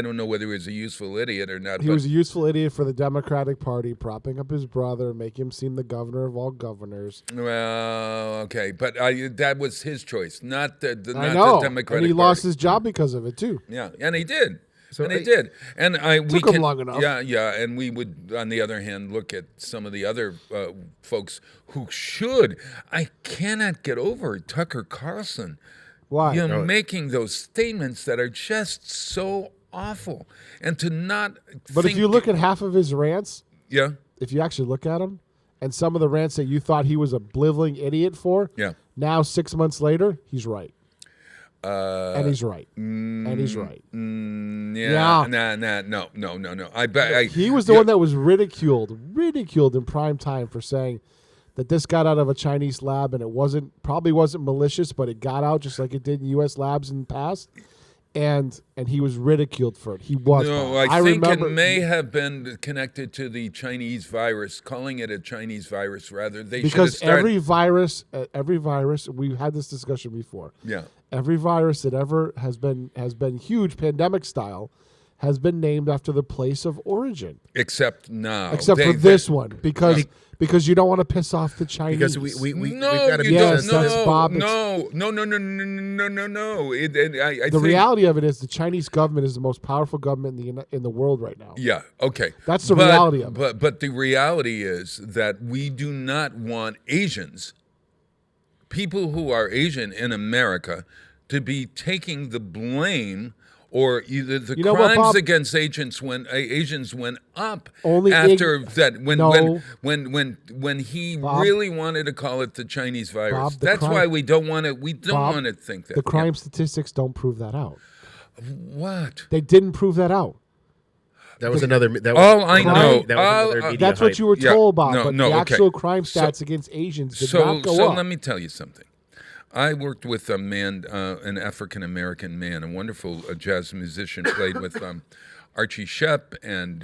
don't know whether he was a useful idiot or not. He was a useful idiot for the Democratic Party, propping up his brother, making him seem the governor of all governors. Well, okay, but that was his choice, not the Democratic and he Party. lost his job because of it too. Yeah, and he did. He did. And we took him long enough. Yeah, and we would, on the other hand, look at some of the other folks who should. I cannot get over Tucker Carlson. Why? Making those statements that are just so awful, and to not. But if you look at half of his rants, yeah. If you actually look at them, and some of the rants that you thought he was a blithering idiot for, yeah. Now 6 months later, he's right. And he's right. And he's right. No. I bet he was the one that was ridiculed in prime time for saying that this got out of a Chinese lab and it probably wasn't malicious, but it got out just like it did in U.S. labs in the past. And he was ridiculed for it. He was. No, I think it may have been connected to the Chinese virus, calling it a Chinese virus rather. Because every virus, we've had this discussion before. Yeah. Every virus that ever has been huge pandemic style has been named after the place of origin. Except now. Except for this one, because you don't want to piss off the Chinese. Because we've No, got to you be don't. sensitive. No, Bob, no. I The think, reality of it is the Chinese government is the most powerful government in the world right now. yeah, okay. That's the reality of it. But the reality is that we do not want Asians, people who are Asian in America, to be taking the blame or either the crimes Bob? against Asians went up Only after that No. when he Bob, really wanted to call it the Chinese virus. Bob, the That's crime- why we don't want to Bob, want to think that. The crime statistics don't prove that out. What? They didn't prove that out. That was another. That was, All I know- That was another media That's what hype. you were Yeah, told, Bob. no, but no, the okay. actual crime So- stats against Asians did not go So up. let me tell you something. I worked with a man, an African-American man, a wonderful jazz musician, played with Archie Shepp and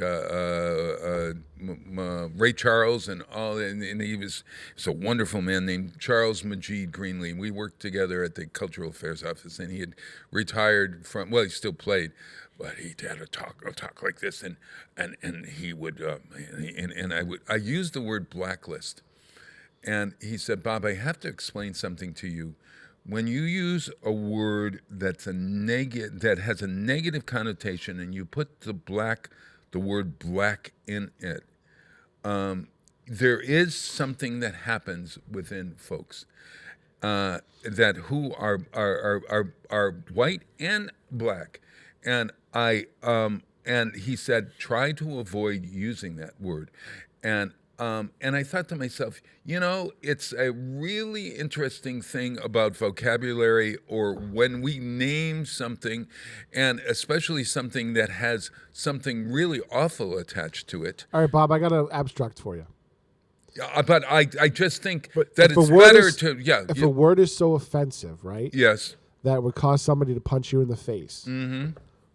Ray Charles and all, and he was a wonderful man named Charles Majid Greenlee. We worked together at the Cultural Affairs Office, and he had retired from, well, he still played, but he had a talk like this, and he would, I used the word blacklist. And he said, Bob, I have to explain something to you. When you use a word that has a negative connotation, and you put the word black in it, there is something that happens within folks that who are white and black, and and he said, try to avoid using that word, and I thought to myself, it's a really interesting thing about vocabulary, or when we name something, and especially something that has something really awful attached to it. All right, Bob, I got an abstract for you. But I just think But that if a it's word better is- to, yeah. If a word is so offensive, right, Yes. that would cause somebody to punch you in the face,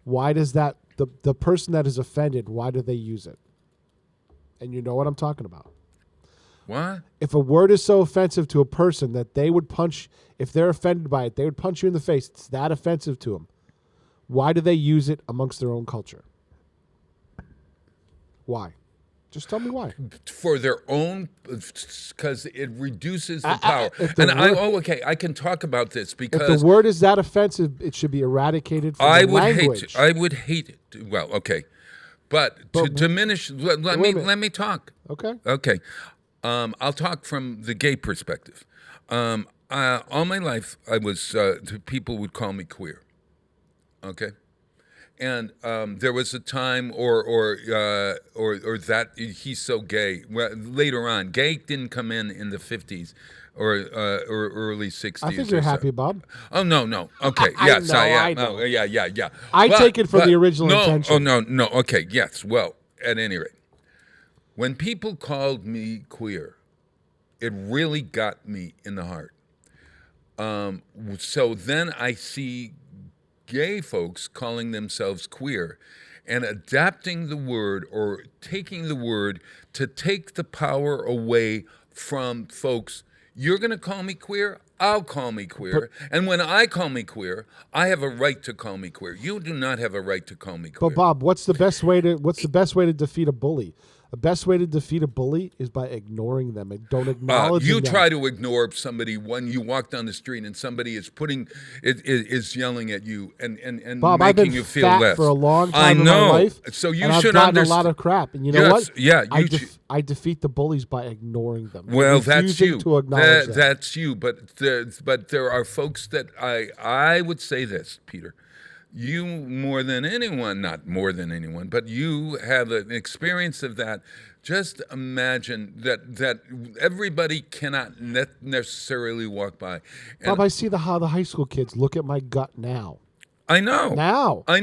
why does that, the person that is offended, why do they use it? And you know what I'm talking about. What? If a word is so offensive to a person that they would punch, if they're offended by it, they would punch you in the face. It's that offensive to them. Why do they use it amongst their own culture? Why? Just tell me why. For their own, because it reduces the I- power. if the And word- okay, I can talk about this If because the word is that offensive, it should be eradicated from I the would language. I would hate it. Well, okay, but to diminish. Let wait a minute. me talk. Okay. Okay, I'll talk from the gay perspective. All my life, I was people would call me queer. Okay, and there was a time, or that he's so gay. Well, later on, gay didn't come in the 50s or early 60s. I think you're happy, Bob. Oh no. Okay, I yes, know, I am. I know. Oh, yeah. I take it from the original no, intention. Oh no. Okay, yes. Well, at any rate, when people called me queer, it really got me in the heart. So then I see gay folks calling themselves queer and adapting the word or taking the word to take the power away from folks. You're going to call me queer? I'll call me queer. And when I call me queer, I have a right to call me queer. You do not have a right to call me queer. But Bob, what's the best way to defeat a bully? The best way to defeat a bully is by ignoring them and don't acknowledge them. You try to ignore somebody when you walk down the street and somebody is yelling at you and Bob, I've making been you feel fat less. for a long I time know. in my life. So you and I've should gotten understand. a lot of crap. And you know Yes, what? yeah, I defeat the bullies by ignoring them. Well, that's refusing you. To acknowledge them. That's you. But there are folks that I would say this, Peter. You not more than anyone, but you have an experience of that. Just imagine that everybody cannot necessarily walk by. And Bob, I see how the high school kids look at my gut now. I know. I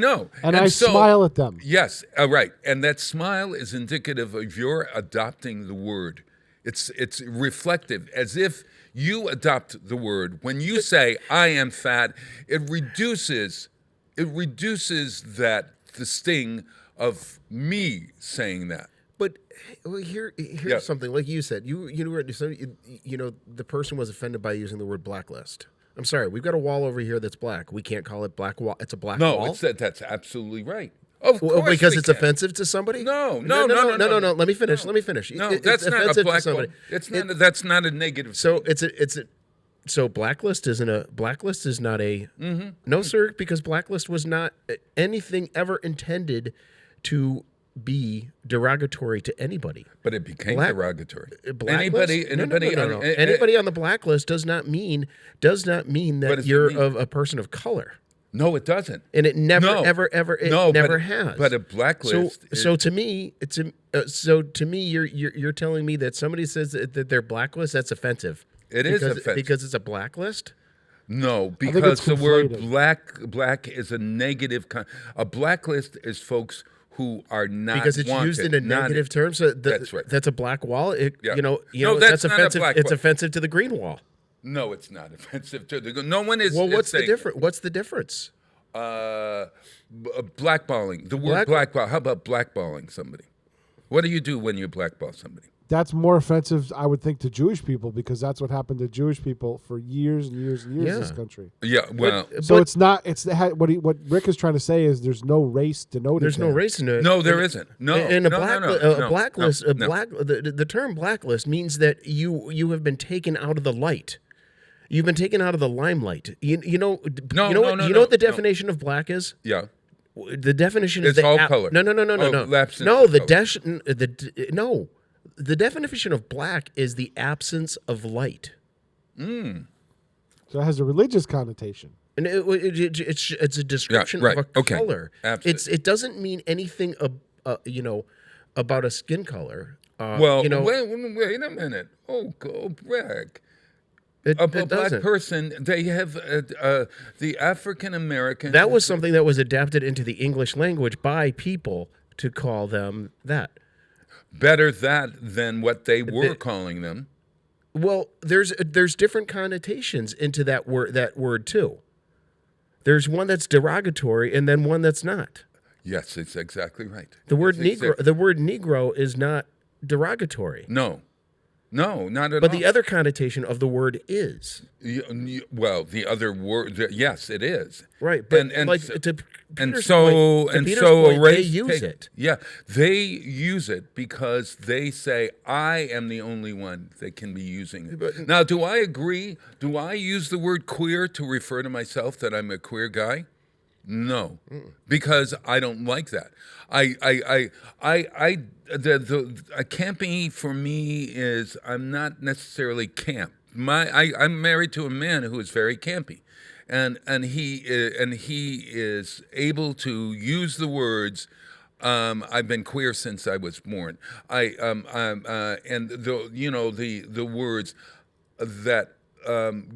So, smile at them. Yes, right. And that smile is indicative of your adopting the word. It's reflective, as if you adopt the word. When you say, I am fat, it reduces the sting of me saying that. But here's something like you said. The person was offended by using the word blacklist. I'm sorry, we've got a wall over here that's black. We can't call it black wall. It's a black wall. No, that's absolutely right. Of course because we it's can. offensive to somebody? No. Let me finish. No. Let me finish. No, It's that's not a offensive to black. somebody. That's not a negative. So so blacklist is not a no, sir, because blacklist was not anything ever intended to be derogatory to anybody. But it became derogatory. Blacklist? Anybody on the blacklist does not mean that you're a person of color. No, it doesn't. And it never, ever, never has. But a blacklist. So to me, you're telling me that somebody says that they're blacklist. That's offensive. It is offensive because it's a blacklist. No, because the word black is a negative. A blacklist is folks who are not because it's wanted, used in a negative term. So that's right. That's a black wall. That's offensive. Black it's wall. offensive to the green wall. No, it's not offensive to the. No one is. Well, what's the difference? What's the difference? Blackballing. The word blackball. How about blackballing somebody? What do you do when you blackball somebody? That's more offensive, I would think, to Jewish people because that's what happened to Jewish people for years and years and years in this country. Yeah, well, so it's not. What Rick is trying to say is there's no race denoted. There's no race in it. No, there isn't. No, and blacklist. The term blacklist means that you have been taken out of the light. You've been taken out of the limelight. You know what the definition of black is? Yeah. The definition is all color. No. The definition of black is the absence of light. So it has a religious connotation. And it's a description of a color. Absolutely. It doesn't mean anything about a skin color. Wait a minute. Oh, go back. A black person, they have the African American. That was something that was adapted into the English language by people to call them that. Better that than what they were calling them. Well, there's different connotations into that word too. There's one that's derogatory and then one that's not. Yes, it's exactly right. The word Negro is not derogatory. No, not at all. But the other connotation of the word is. Well, the other word, yes, it is. Right, but they use it. Yeah, they use it because they say, I am the only one that can be using it. Now, do I agree? Do I use the word queer to refer to myself that I'm a queer guy? No, because I don't like that. Camping for me is I'm not necessarily camp. I'm married to a man who is very campy, and he is able to use the words. I've been queer since I was born. And the words that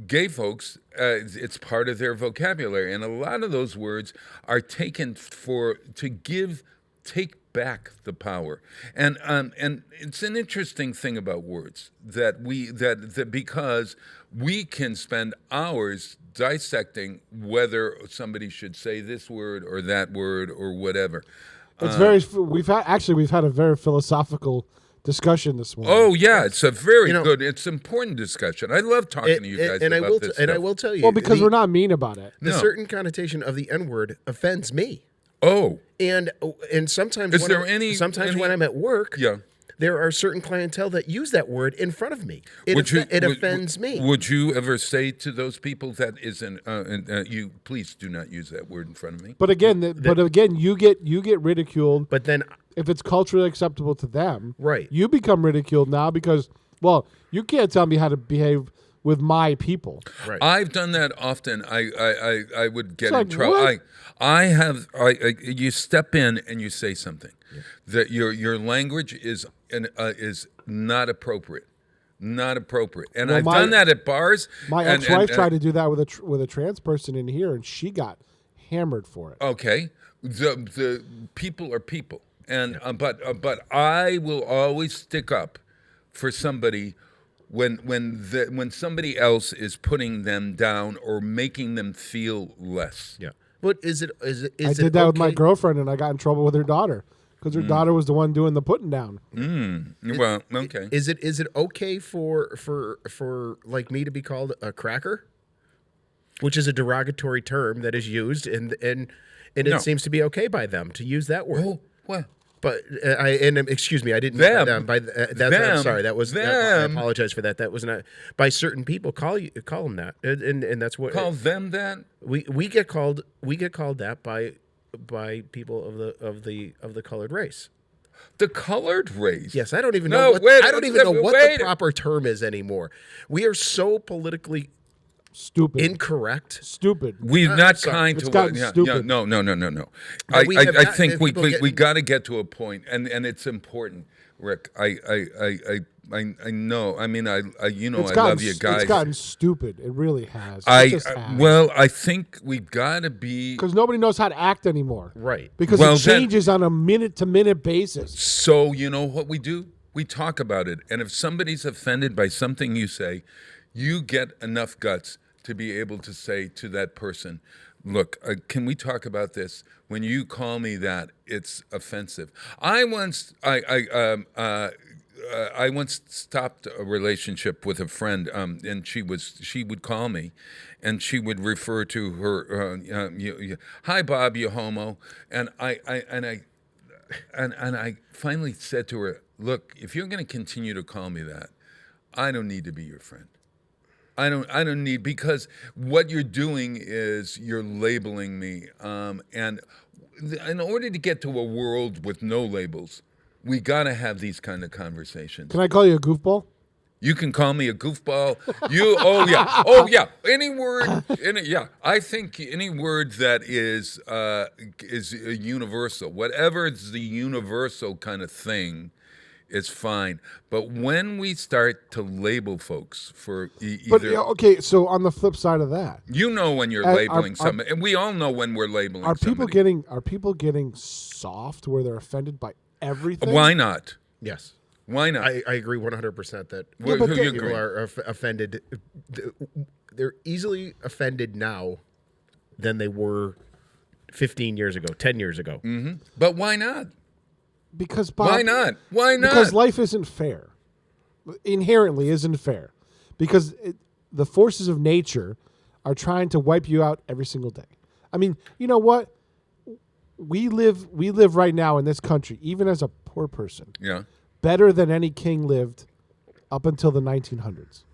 gay folks, it's part of their vocabulary, and a lot of those words are taken to take back the power, and it's an interesting thing about words that because we can spend hours dissecting whether somebody should say this word or that word or whatever. It's we've had a very philosophical discussion this morning. Oh yeah, it's a very good. It's an important discussion. I love talking to you guys about this. I will tell you, well, because we're not mean about it. The certain connotation of the N-word offends me. Oh, and sometimes when I'm at work, there are certain clientele that use that word in front of me. It offends me. Would you ever say to those people that isn't you? Please do not use that word in front of me. But again, you get ridiculed. But then, if it's culturally acceptable to them, right, you become ridiculed now because you can't tell me how to behave with my people. Right. I've done that often. I would get in trouble. What? You step in and you say something that your language is not appropriate. Not appropriate. And I've done that at bars. My ex-wife tried to do that with a trans person in here, and she got hammered for it. Okay, the people are people, and but I will always stick up for somebody when somebody else is putting them down or making them feel less. Yeah. But is it I did that with my girlfriend, and I got in trouble with her daughter because her daughter was the one doing the putting down. Well, okay. Is it okay for like me to be called a cracker? which is a derogatory term that is used, and it seems to be okay by them to use that word. Oh, what? But excuse me, I didn't. Them. I'm sorry. That was. I apologize for that. That was not by certain people. Call them that, and that's what. Call them that. We get called that by people of the colored race. The colored race. Yes, I don't even know. I don't even know what the proper term is anymore. We are so politically stupid, incorrect, stupid. We're not kind it's to gotten what. stupid. No. But I think we got to get to a point, and it's important, Rick. I know. I mean, I love you guys. It's gotten stupid. It really has. Well, I think we've got to be, because nobody knows how to act anymore. Right. Because it changes on a minute-to-minute basis. So you know what we do? We talk about it, and if somebody's offended by something you say, you get enough guts to be able to say to that person, look, can we talk about this? When you call me that, it's offensive. I once stopped a relationship with a friend, and she would call me, and she would refer to her, hi Bob, you homo, and I finally said to her, look, if you're going to continue to call me that, I don't need to be your friend. I don't need, because what you're doing is you're labeling me, and in order to get to a world with no labels, we got to have these kind of conversations. Can I call you a goofball? You can call me a goofball. Any word, I think any word that is universal, whatever is the universal kind of thing, is fine. But when we start to label folks for okay, so on the flip side of that, when you're labeling somebody, and we all know when we're labeling somebody. Are people getting soft where they're offended by everything? Why not? Yes. Why not? I agree 100% that people are offended. They're easily offended now than they were 15 years ago, 10 years ago. Mm-hmm. But why not? Because, Bob, why not? Why not? Because life isn't fair. Inherently isn't fair. Because the forces of nature are trying to wipe you out every single day. I mean, you know what? We live right now in this country, even as a poor person. Yeah. Better than any king lived up until the 1900s.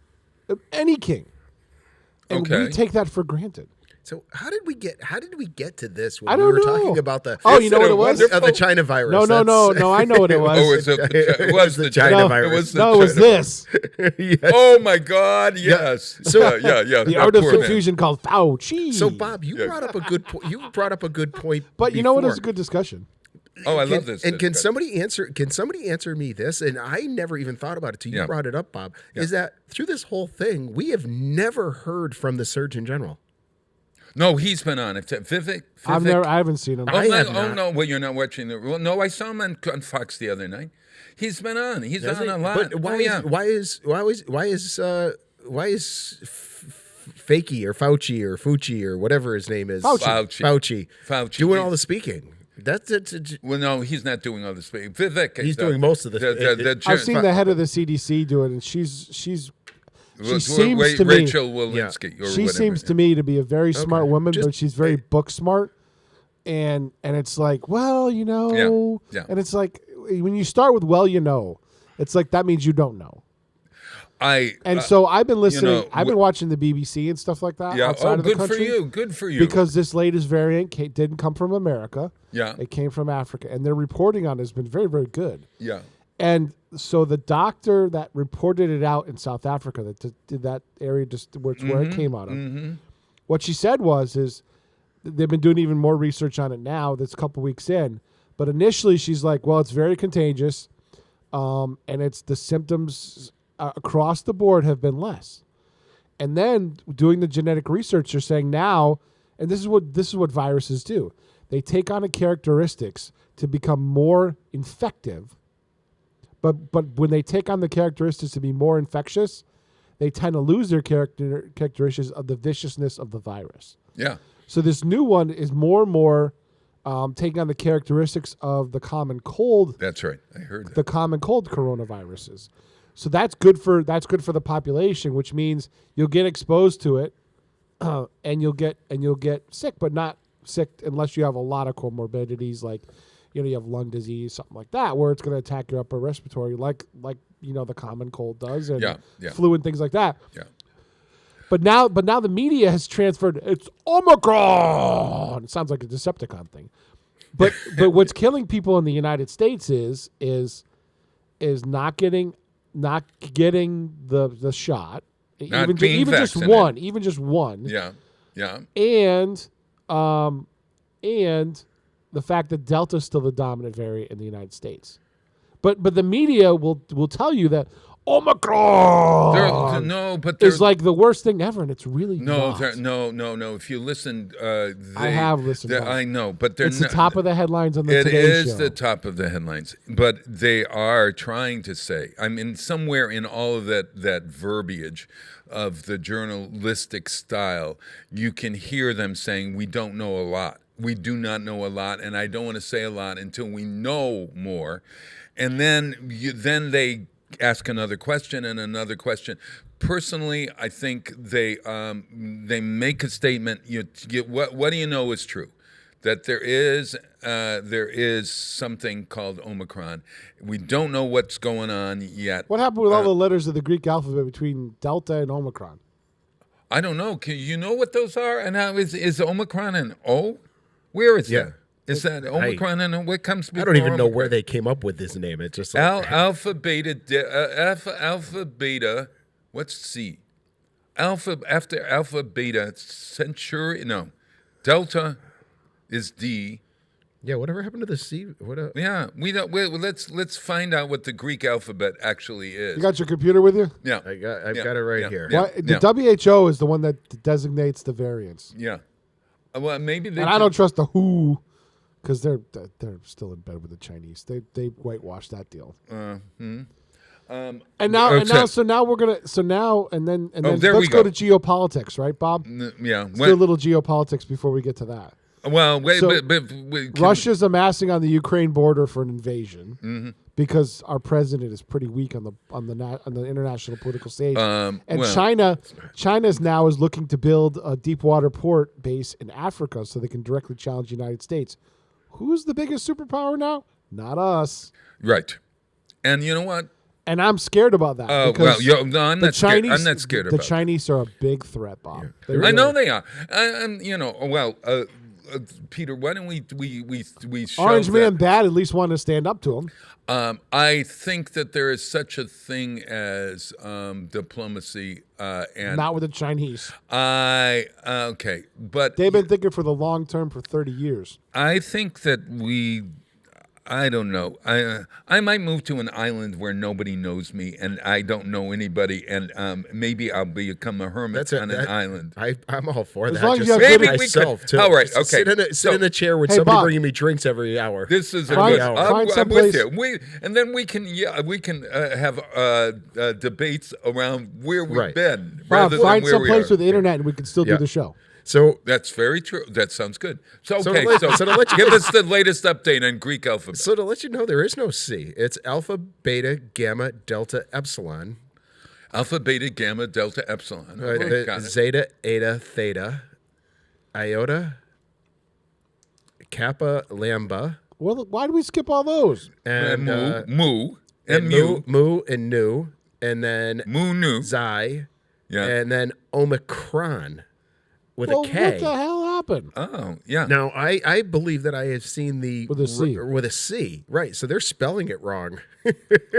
Any king. And we take that for granted. So how did we get to this when I we don't were know. talking about the you know what it was? The China virus? No, I know what it was. It was the China virus. It was this. Yes. Oh my God! Yes. So the art of confusion called Fauci. So Bob, you brought up a good point. You brought up a good point. But you know what? It was a good discussion. Oh, I love this. And can somebody answer me this? And I never even thought about it till you brought it up, Bob. Yeah. Is that through this whole thing, we have never heard from the Surgeon General. No, he's been on it. Vivek? I haven't seen him. No. Well, you're not watching the. Well, no, I saw him on Fox the other night. He's been on. He's on a lot. But why is Fakey or Fauci or Fucci or whatever his name is? Fauci doing all the speaking. Well, no, he's not doing all the speaking. Vivek. He's doing most of the. I've seen the head of the CDC do it, and she seems Rachel Walensky. Yeah. She seems to me to be a very smart woman, but she's very book smart, and it's like, well, you know, and it's like when you start with it's like that means you don't know. So I've been listening. I've been watching the BBC and stuff like that. Yeah. Outside of the country, Good for you. Because this latest variant didn't come from America. Yeah. It came from Africa, and their reporting on it has been very, very good. Yeah. And so the doctor that reported it out in South Africa, that did that area, just where it came out of, what she said is they've been doing even more research on it now. That's a couple weeks in, but initially she's like, well, it's very contagious, and it's the symptoms across the board have been less. And then doing the genetic research, they're saying now, and this is what viruses do. They take on characteristics to become more infective. But when they take on the characteristics to be more infectious, they tend to lose their characteristics of the viciousness of the virus. Yeah. So this new one is more and more taking on the characteristics of the common cold. That's right. I heard that. The common cold coronaviruses. So that's good for the population, which means you'll get exposed to it, and you'll get sick, but not sick unless you have a lot of comorbidities, like you have lung disease, something like that, where it's going to attack your upper respiratory, like the common cold does, and flu and things like that. Yeah. But now the media has transferred. It's Omicron. It sounds like a Decepticon thing. But what's killing people in the United States is not getting the shot. Not even being just vaccinated. even just one. Yeah. Yeah. And the fact that Delta is still the dominant variant in the United States. But the media will tell you that Omicron is like the worst thing ever, and it's really not. No. If you listen, I have listened. I know, but they're it's the top of the headlines on the Today Show. It is show. the top of the headlines, but they are trying to say. I mean, somewhere in all of that verbiage of the journalistic style, you can hear them saying, "We don't know a lot. We do not know a lot, and I don't want to say a lot until we know more." And then they ask another question and another question. Personally, I think they make a statement. What do you know is true? That there is something called Omicron. We don't know what's going on yet. What happened with all the letters of the Greek alphabet between Delta and Omicron? I don't know. Can you know what those are? And how is Omicron an O? Where is that? Is that Omicron and what comes before? I don't even know Omicron? where they came up with this name. It's just like alpha beta. What's C? Alpha after alpha beta. Century. No, Delta is D. Yeah, whatever happened to the C? Yeah, we don't. Let's find out what the Greek alphabet actually is. You got your computer with you? Yeah, I've got it right here. Well, the WHO is the one that designates the variants. Yeah. Well, maybe they. And I don't trust the WHO because they're still in bed with the Chinese. They whitewashed that deal. So now let's go to geopolitics, right, Bob? Yeah. Let's do a little geopolitics before we get to that. Well, wait, so but Russia's amassing on the Ukraine border for an invasion because our president is pretty weak on the international political stage. And China's now is looking to build a deep water port base in Africa so they can directly challenge the United States. Who's the biggest superpower now? Not us. Right. And you know what? And I'm scared about that. I'm not scared. I'm not scared about the Chinese are a big threat, Bob. Yeah. I know they are. Peter, why don't we Orange Man Bad at least want to stand up to him. I think that there is such a thing as diplomacy, and not with the Chinese. Okay, but they've been thinking for the long term for 30 years. I think that I don't know. I might move to an island where nobody knows me and I don't know anybody, and maybe I'll become a hermit on an island. I'm all for that. As long as just you have myself too. All right, okay. Sit in a chair with somebody bringing me drinks every hour. This is find I'm with you. And then we can have debates around where we've been. Bob, find some place with the internet and we can still do the show. So that's very true. That sounds good. So to give us the latest update on Greek alphabet. So to let you know, there is no C. It's alpha, beta, gamma, delta, epsilon. Alpha, beta, gamma, delta, epsilon. Zeta, eta, theta, iota, kappa, lambda. Well, why do we skip all those? And mu, and nu, and then mu, nu, xi, and then omicron. With a K. What the hell happened? Oh, yeah. Now, I believe that I have seen the... With a C. With a C, right. So they're spelling it wrong.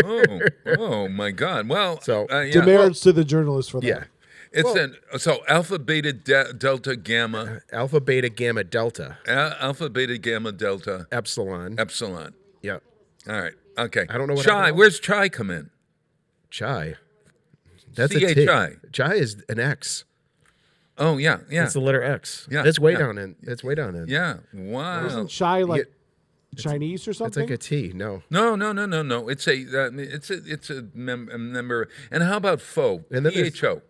oh, my God. Well, demerits to the journalist for that. Yeah. It's alpha, beta, delta, gamma. Alpha, beta, gamma, delta. Alpha, beta, gamma, delta. Epsilon. Yeah. All right. Okay. I don't know what... Chi. Where's chi come in? Chi. That's C-H-I. a T. Chi is an X. Oh, yeah. It's the letter X. Yeah. It's way down in. It's way down in. Yeah. Wow. Isn't Chi like Chinese or something? It's like a T. No. No. It's a member. And how about pho? P-H-O.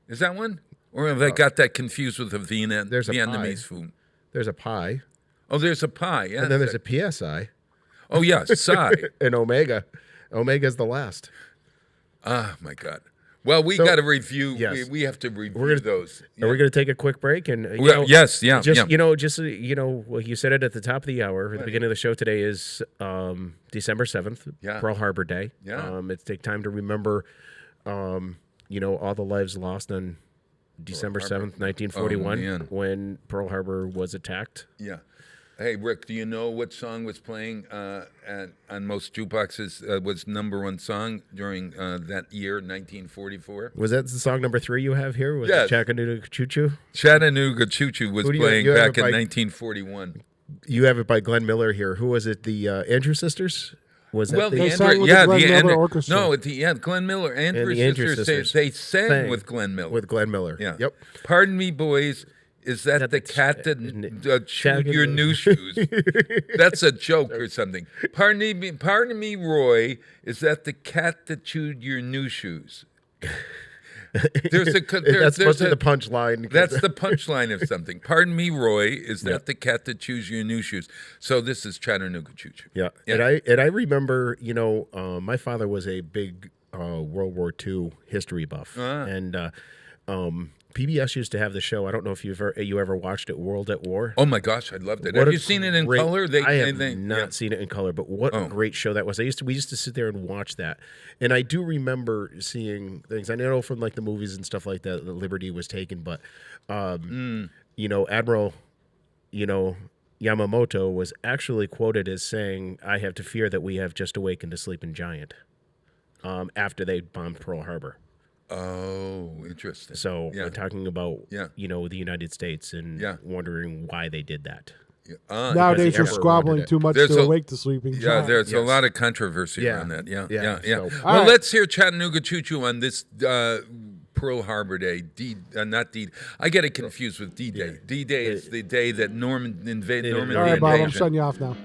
Is that one? Or have I got that confused with the Vietnamese food? There's a pi. Oh, there's a pi. Yeah. And then there's a PSI. Oh, yes. Psi. And omega. Omega's the last. Ah, my God. Well, we So- got to review. Yes. We have to review We're gonna- those. Are we going to take a quick break? And Yes, yeah, just yeah. well, you said it at the top of the hour. At the beginning of the show today is December 7th, Yeah. Pearl Harbor Day. Yeah. It's take time to remember, all the lives lost on December 7th, 1941, Oh, man. when Pearl Harbor was attacked. Yeah. Hey, Rick, do you know what song was playing on most jukeboxes, was #1 song during that year, 1944? Was that the song number 3 you have here? Was Yes. it Chattanooga Choo Choo? Chattanooga Choo Choo was Who do you- playing you have back it in by- 1941. You have it by Glenn Miller here. Who was it? The Andrews Sisters? Was that Well, the the They sang Andrew, with yeah, the Glenn Miller Andrew, Orchestra. no, Glenn Miller, Andrews the Andrews sisters, Sisters they sang sang with Glenn Miller. with Glenn Miller? Yeah. Yep. Pardon me, boys. Is that the cat that chewed your new shoes? That's a joke or something. Pardon me, Roy. Is that the cat that chewed your new shoes? There's a That's supposed to be the punchline. That's the punchline of something. Pardon me, Roy. Is that the cat that chews your new shoes? So this is Chattanooga Choo Choo. Yeah. And I remember, my father was a big World War II history buff, and PBS used to have the show. I don't know if you ever watched it, World at War. Oh my gosh, I loved it. What Have a you seen it in great- color? I have not seen it in color, but what a great show that was. We used to sit there and watch that, and I do remember seeing things. I know from like the movies and stuff like that, Liberty was taken, but Admiral, Yamamoto was actually quoted as saying, "I have to fear that we have just awakened a sleeping giant," after they bombed Pearl Harbor. Oh, interesting. So we're talking about, Yeah. The United States and wondering why they did that. Nowadays, the you're Emperor squabbling wanted it. too much There's to a- awake the sleeping Yeah, giant. there's a Yes. lot of controversy Yeah. around that. Yeah. Yeah. Well, right. let's hear Chattanooga Choo Choo on this Pearl Harbor Day. Not D. I get it confused with D-Day. D-Day is the day that Normandy invaded. All right, Bob, I'm shutting you off now.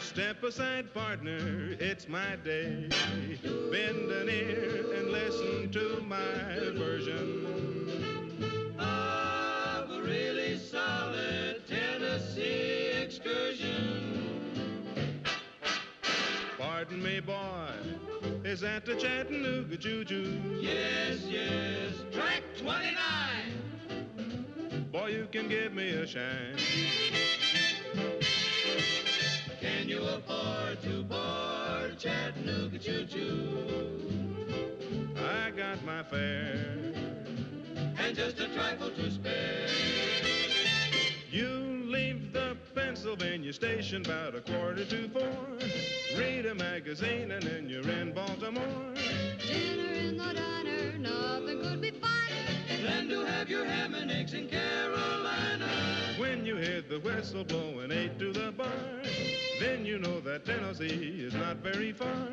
Step aside, partner, it's my day. Bend an ear and listen to my version of a really solid Tennessee excursion. Pardon me, boy, is that the Chattanooga Choo Choo? Yes, yes, track 29. Boy, you can give me a shine. Can you afford to board Chattanooga Choo Choo? I got my fare and just a trifle to spare. You leave the Pennsylvania station about 3:45. Read a magazine and then you're in Baltimore. Dinner in the diner, nothing could be finer Than to have your ham and eggs in Carolina. When you hear the whistle blowing 8 to the bar, then you know that Tennessee is not very far.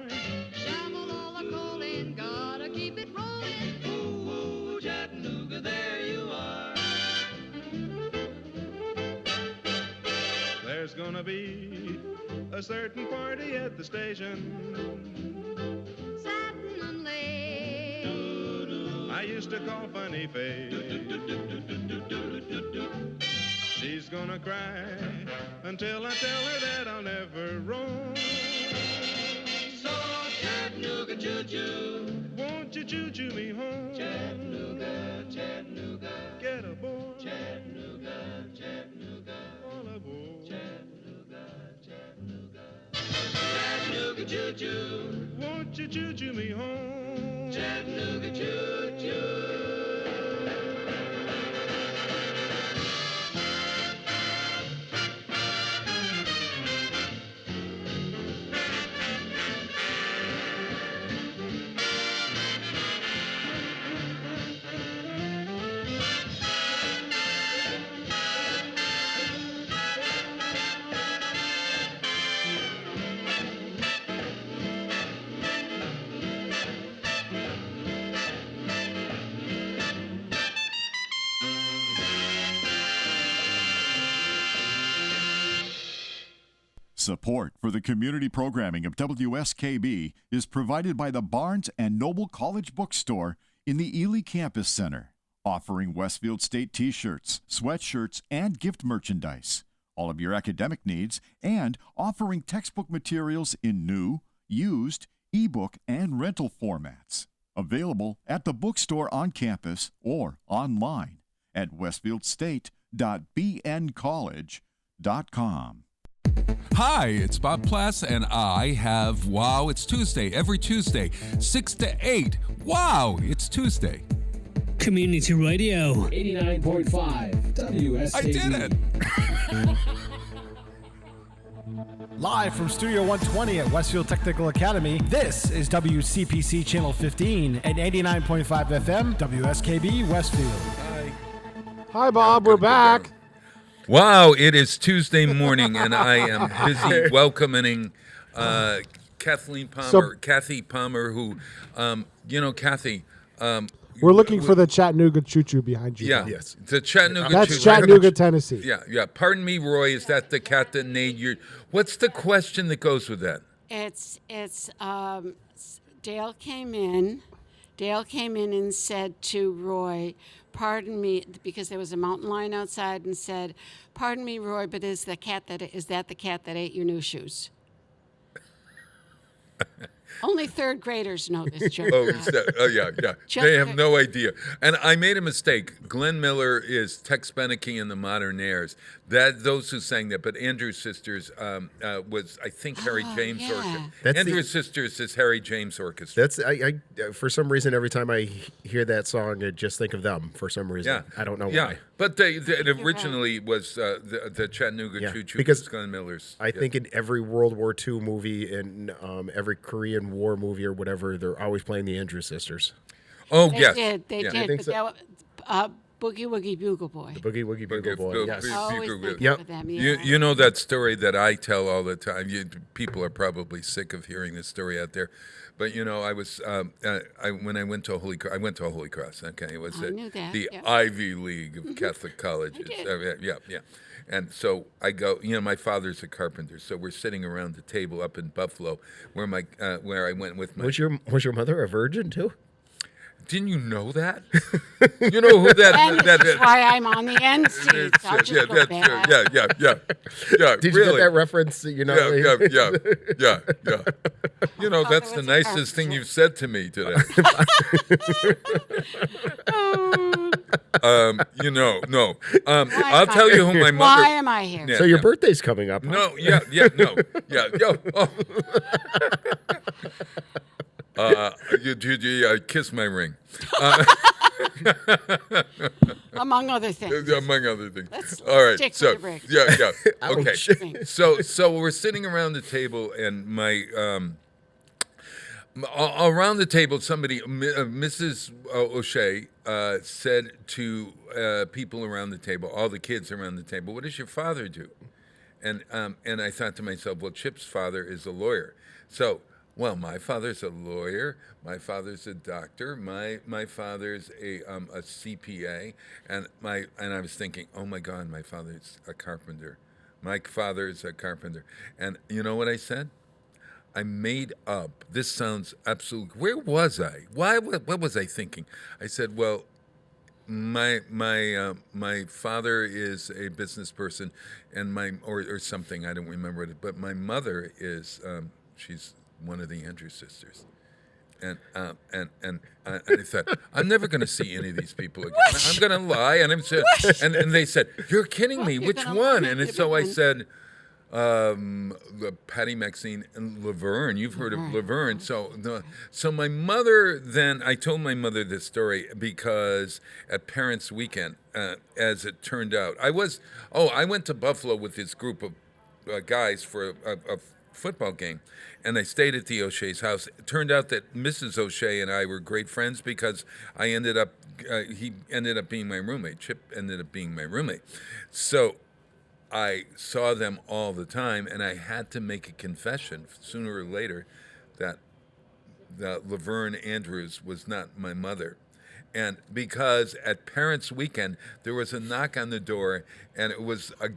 Shovel all the coal in, gotta keep it rolling. Ooh, ooh, Chattanooga, there you are. There's gonna be a certain party at the station. Satin and lace. I used to call Funny Face. She's gonna cry until I tell her that I'll never roam. So Chattanooga Choo Choo, won't you choo choo me home? Chattanooga, Chattanooga, get aboard. Chattanooga, Chattanooga, all aboard. Chattanooga, Chattanooga, Chattanooga Choo Choo, won't you choo choo me home? Chattanooga Choo Choo. Support for the community programming of WSKB is provided by the Barnes & Noble College Bookstore in the Ely Campus Center, offering Westfield State t-shirts, sweatshirts, and gift merchandise, all of your academic needs, and offering textbook materials in new, used, ebook, and rental formats. Available at the bookstore on campus or online at westfieldState.bncollege.com. Hi, it's Bob Plass, and I have Wow, It's Tuesday, every Tuesday, 6 to 8. Wow, it's Tuesday. Community Radio. 89.5 WSKB. I did it! Live from Studio 120 at Westfield Technical Academy, this is WCPC Channel 15 and 89.5 FM, WSKB Westfield. Hi, Bob. We're back. Wow, it is Tuesday morning, and I am busy welcoming Kathy Palmer, who, Kathy. We're looking for the Chattanooga Choo-Choo behind you. Yeah, Yes. the Chattanooga That's Choo-Choo. Chattanooga, Tennessee. Yeah. Pardon me, Roy. Is that the cat that neighed your? What's the question that goes with that? It's Dale came in and said to Roy, "Pardon me," because there was a mountain lion outside, and said, "Pardon me, Roy, but is that the cat that ate your new shoes?" Only third graders know this joke. Yeah. They have no idea. And I made a mistake. Glenn Miller is Tex Beneke and the Modernaires. Those who sang that. But Andrew's Sisters was, I think, Harry James Orchestra. Andrew's Sisters is Harry James Orchestra. That's I for some reason, every time I hear that song, I just think of them for some reason. Yeah. I don't know why. But it originally was the Chattanooga Choo-Choo. Because Glenn Miller's. I think in every World War II movie and every Korean War movie or whatever, they're always playing the Andrews Sisters. Oh, They yes. did. They did. think But so? that was, Boogie Woogie Bugle Boy. The Boogie Woogie Bugle Boy. Yes. I always think Yep. of them. Yeah. You know that story that I tell all the time. People are probably sick of hearing this story out there, but I was when I went to Holy Cross. Okay, it was I knew that, the yeah. Ivy League of Catholic colleges. Yeah. And so I go. My father's a carpenter, so we're sitting around the table up in Buffalo, where I went with my. Was your mother a virgin too? Didn't you know that? You know who that? And that's why I'm on the end seat. So I'll just go back. Yeah. Did really. you get that reference? Yeah. That's the nicest thing you've said to me today. No. I'll tell you who my mother. Why am I here? So your birthday's coming up. Huh? No, I kiss my ring. Among other things. Among other things. Let's All right. stick So with the bricks. yeah. Okay. Ouch. So we're sitting around the table, and my around the table, somebody, Mrs. O'Shea, said to people around the table, all the kids around the table, "What does your father do?" And I thought to myself, well, Chip's father is a lawyer. So, well, my father's a lawyer. My father's a doctor. My father's a CPA. And I was thinking, oh my God, my father's a carpenter. My father is a carpenter. And you know what I said? I made up. This sounds absolute. Where was I? What was I thinking? I said, well, my father is a business person, and or something. I don't remember it. But my mother is she's one of the Andrews sisters. And I thought, I'm never going to see any of these people again. I'm going to lie. And they said, you're kidding me. Which one? And so I said, the Patty Maxine and Laverne. You've heard of Laverne. So my mother, then I told my mother this story because at Parents' Weekend, as it turned out, I went to Buffalo with this group of guys for a football game, and I stayed at the O'Shea's house. It turned out that Mrs. O'Shea and I were great friends because he ended up being my roommate. Chip ended up being my roommate. So I saw them all the time, and I had to make a confession sooner or later that Laverne Andrews was not my mother. And because at Parents' Weekend, there was a knock on the door, and it was a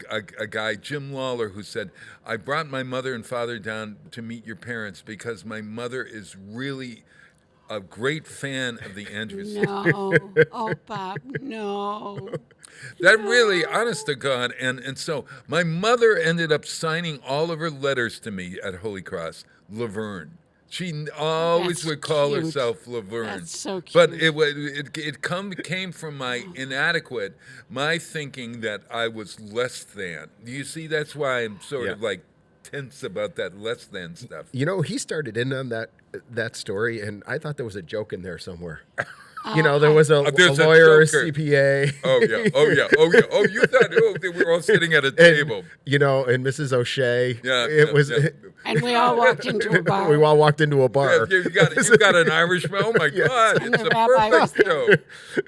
guy, Jim Lawler, who said, I brought my mother and father down to meet your parents because my mother is really a great fan of the Andrews. No. Oh, Bob, no. That really, honest to God. And so my mother ended up signing all of her letters to me at Holy Cross, Laverne. She always That's would call cute. herself Laverne. That's so cute. But it came from my inadequate, my thinking that I was less than. Do you see? That's why I'm sort of like tense about that less than stuff. You know, he started in on that story, and I thought there was a joke in there somewhere. You know, there was a lawyer or a CPA. Oh, yeah. Oh, you thought they were all sitting at a table. You know, and Mrs. O'Shea. Yeah. And we all walked into a bar. We all walked into a bar. Yeah, you got an Irishman. Oh, my God. And It's the a rabbi was perfect there. show.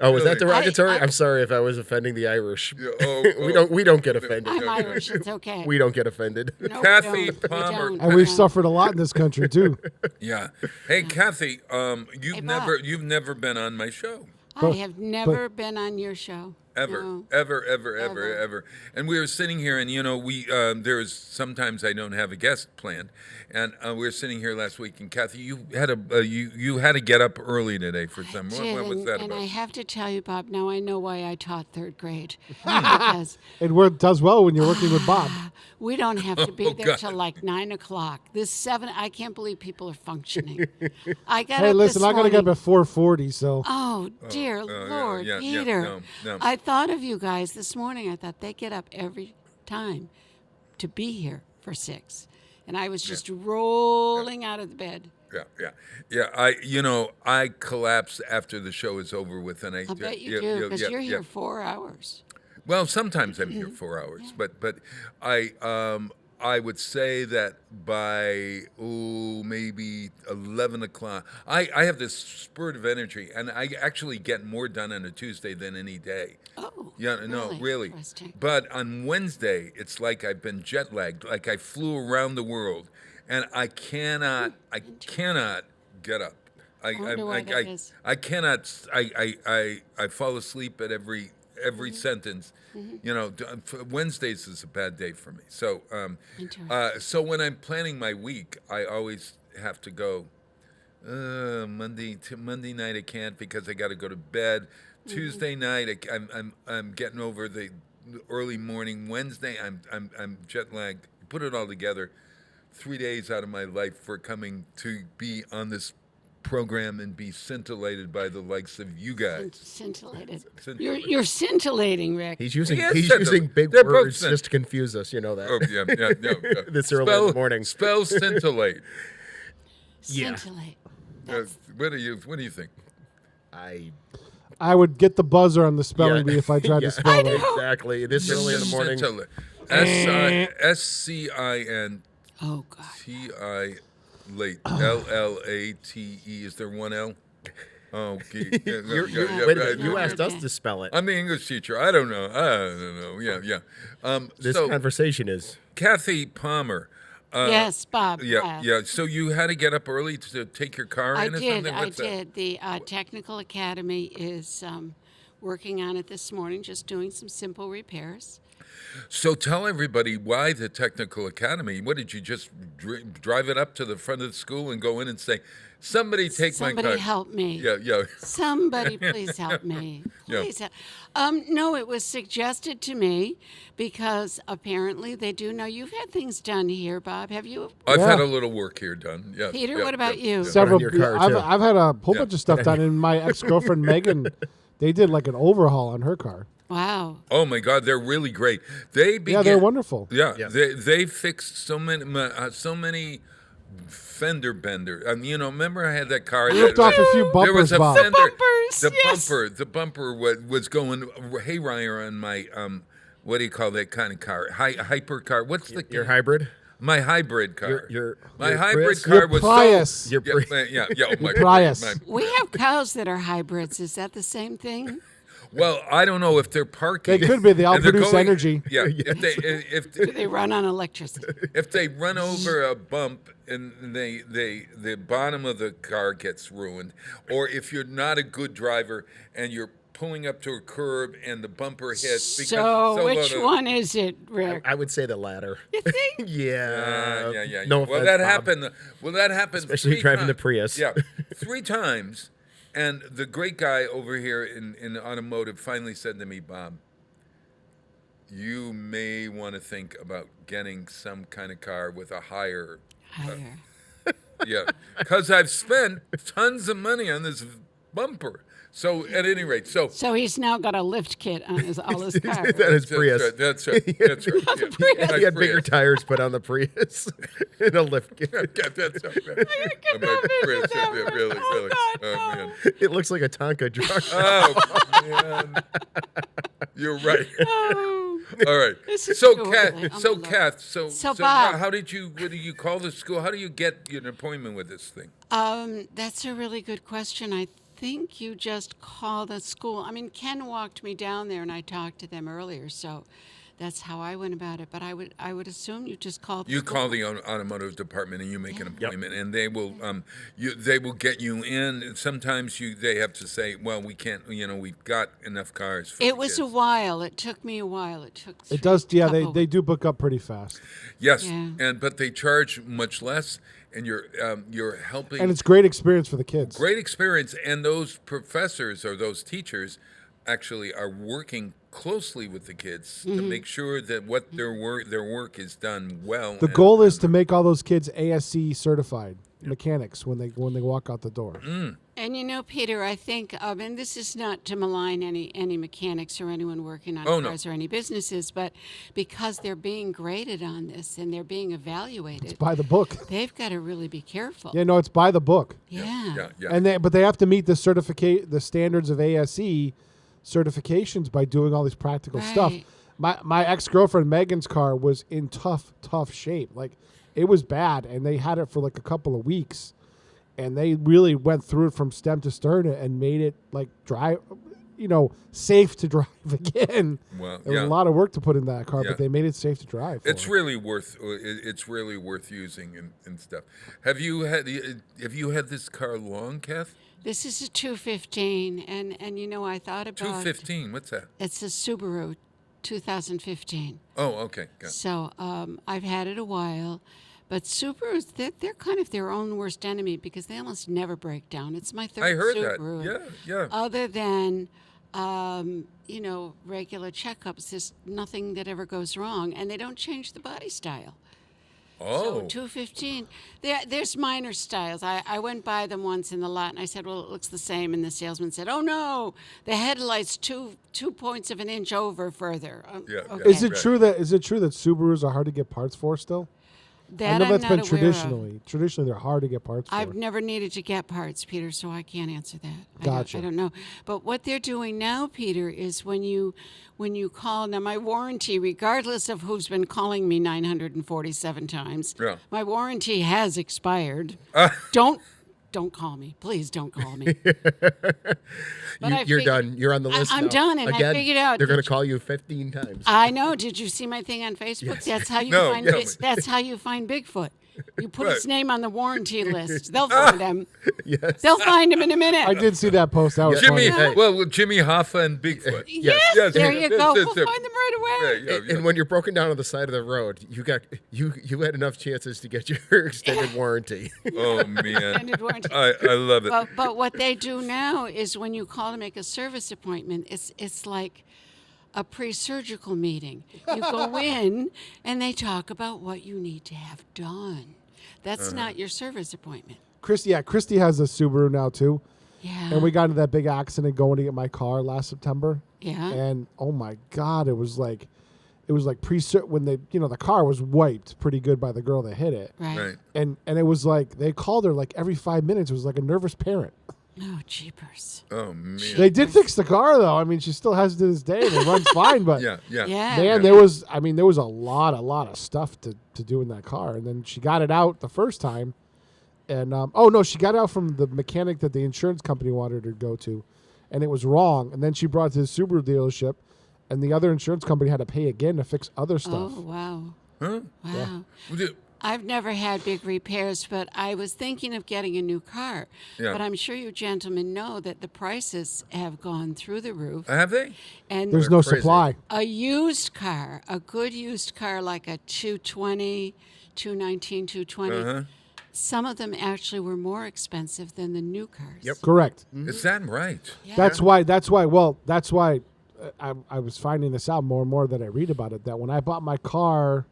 Oh, was that derogatory? I- I'm sorry if I was offending the Irish. Yeah, We don't get offended. I'm Irish. It's okay. We don't get offended. No, Kathy we don't. We Palmer. don't. And we've suffered a lot in this country too. Yeah. Hey, Kathy, you've Bob. never been on my show. I have never been on your show. Ever, No. ever. And we were sitting here, and there's sometimes I don't have a guest planned, and we were sitting here last week, and Kathy, you had to get up early today for some. What was that and about? I have to tell you, Bob, now I know why I taught third grade. Because It does well when you're working with Bob. we don't have to be Oh, there God. till like 9 o'clock. This 7, I can't believe people are functioning. I got Hey, up listen, this I gotta get up morning. at 4:40, so Oh, dear Lord, yeah, Peter. no. I thought of you guys this morning. I thought they get up every time to be here for 6. And I was just rolling out of the bed. Yeah. I collapse after the show is over with, and I bet you do, because you're here 4 hours. Well, sometimes I'm here 4 hours, but I would say that by maybe 11 o'clock, I have this spurt of energy, and I actually get more done on a Tuesday than any day. Oh, Yeah, no, really. Interesting. But on Wednesday, it's like I've been jet lagged, like I flew around the world, and I cannot get up. wonder why that is. I cannot. I fall asleep at every sentence. Wednesdays is a bad day for me. So, so when I'm planning my week, I always have to go Monday night. I can't because I got to go to bed. Tuesday night, I'm getting over the early morning. Wednesday, I'm jet lagged. Put it all together, 3 days out of my life for coming to be on this program and be scintillated by the likes of you guys. Scintillated. You're scintillating, Rick. He's using scintillating. big They're both words just to confuse us. You know that. Oh, yeah. This early in the morning. Spell scintillate. Scintillate. What do you think? I would get the buzzer on the spelling bee if I tried to spell it. Exactly. This early in the morning. SCIN. Oh God. TI late. LLATE. Is there one L? Oh, okay. You asked us to spell it. I'm the English teacher. I don't know. Yeah. This conversation is Kathy Palmer. Yes, Bob. Yeah. So you had to get up early to take your car I in or did. something? I What's that? did. The Technical Academy is working on it this morning, just doing some simple repairs. So tell everybody why the Technical Academy. What did you just drive it up to the front of the school and go in and say, somebody take my car? Somebody help me. Yeah. Somebody please help me. Please help. No, it was suggested to me because apparently they do know you've had things done here, Bob. Have you? I've had a little work here done. Yeah. Peter, what about you? Several. Your car, too. I've had a whole bunch of stuff done. And my ex-girlfriend Megan, they did like an overhaul on her car. Wow. Oh my God, they're really great. Yeah, they're wonderful. Yeah. They fixed so many fender bender. Remember I had that car. Ripped off a few bumpers, There was a Bob. fender. Bumpers, The bumper was going haywire on my what do you call that kind of car? Hyper car. What's the your hybrid. My hybrid car. My your hybrid Prius? car was Prius. so. Your Yeah. Oh my Prius. God. We have cows that are hybrids. Is that the same thing? Well, I don't know if they're parking. They could be. They all and they're produce going- energy. Yeah. If They run on electricity. if they run over a bump and the bottom of the car gets ruined, or if you're not a good driver and you're pulling up to a curb and the bumper hits. So which one is it, Rick? I would say the latter. You think? Yeah. No Well, offense, that Bob. happened. Well, that happened. Especially 3 driving the times. Prius. Yeah, 3 times. And the great guy over here in automotive finally said to me, Bob, you may want to think about getting some kind of car with a higher. Yeah, because I've spent tons of money on this bumper. So at any rate, so he's now got a lift kit on all his cars. That is Prius. That's right. That's right. Yeah. He had bigger tires put on the Prius in a lift kit. That's right. Really. Oh, man. It looks like a Tonka truck. Oh, man. You're right. Oh, all right. So, Kath, so Bob, how did you? What do you call the school? How do you get an appointment with this thing? That's a really good question. I think you just call the school. I mean, Ken walked me down there, and I talked to them earlier, so that's how I went about it. But I would assume you just call the You school. call the automotive department and you make an appointment, and they will they will get you in. Sometimes they have to say, well, we can't. We've got enough cars. For It the was kids. a while. It took me a while. It took. It does. Yeah, couple- they do book up pretty fast. Yes, Yeah. but they charge much less, and you're helping. And it's great experience for the kids. Great experience, and those professors or those teachers actually are working closely with the kids to make sure that what their work is done well. The goal is to make all those kids ASC certified mechanics when they walk out the door. And Peter, I think, and this is not to malign any mechanics or anyone working on cars or any businesses, but because they're being graded on this and they're being evaluated, By the book. they've got to really be careful. Yeah, no, it's by the book. Yeah. But they have to meet the standards of ASE certifications by doing all this practical stuff. My ex-girlfriend Megan's car was in tough shape. Like, it was bad, and they had it for like a couple of weeks, and they really went through it from stem to stern and made it like safe to drive again. Well, There was a lot of work to put in that car, but they made it safe to drive. It's really worth using and stuff. Have you had this car long, Kath? This is a 215, and I thought about 215. What's that? It's a Subaru 2015. Oh, okay. Got it. So I've had it a while, but Subarus, they're kind of their own worst enemy because they almost never break down. It's my third I heard Subaru. that. Yeah. Other than regular checkups, there's nothing that ever goes wrong, and they don't change the body style. Oh. So 215, there's minor styles. I went by them once in the lot, and I said, well, it looks the same. And the salesman said, oh, no, the headlight's 2 points of an inch over further. Okay. Is it true that Subarus are hard to get parts for still? That I know I'm that's not been aware traditionally. Traditionally, they're hard to get parts for. I've never needed to get parts, Peter, so I can't answer that. Gotcha. I don't know. But what they're doing now, Peter, is when you call, now my warranty, regardless of who's been calling me 947 times, my warranty has expired. Don't call me. Please don't call me. You're done. You're on the list I'm now. done, and Again, I figured out. They're going to call you 15 times. I know. Did you see my thing on Facebook? That's how you That's how you find Bigfoot. You put his name on the warranty list. They'll find him. Yes. They'll find him in a minute. I did see that post. That was Jimmy. funny. Well, Jimmy Hoffa and Bigfoot. Yes, there you go. We'll find them right away. And when you're broken down on the side of the road, you had enough chances to get your extended warranty. Oh man, Extended warranty. I love it. But what they do now is when you call to make a service appointment, it's like a pre-surgical meeting. You go in and they talk about what you need to have done. That's not your service appointment. Christy has a Subaru now too. Yeah. And we got into that big accident going to get my car last September. Yeah. And oh my God, it was like when the car was wiped pretty good by the girl that hit it. Right. And it was like they called her like every 5 minutes. It was like a nervous parent. Oh, jeepers. Oh man. They did fix the car though. I mean, she still has it to this day and it runs fine, but yeah. Man, there was a lot of stuff to do in that car. And then she got it out the first time. And she got it out from the mechanic that the insurance company wanted her to go to. and it was wrong. And then she brought it to the Subaru dealership, and the other insurance company had to pay again to fix other stuff. Oh, wow. Huh? Wow. Yeah. I've never had big repairs, but I was thinking of getting a new car. Yeah. But I'm sure you gentlemen know that the prices have gone through the roof. Have they? And There's no supply. a used car, a good used car like a 220, 219, 220, some of them actually were more expensive than the new cars. Yep. Correct. Is that right? Yeah. That's why. I was finding this out more and more that I read about it. That when I bought my car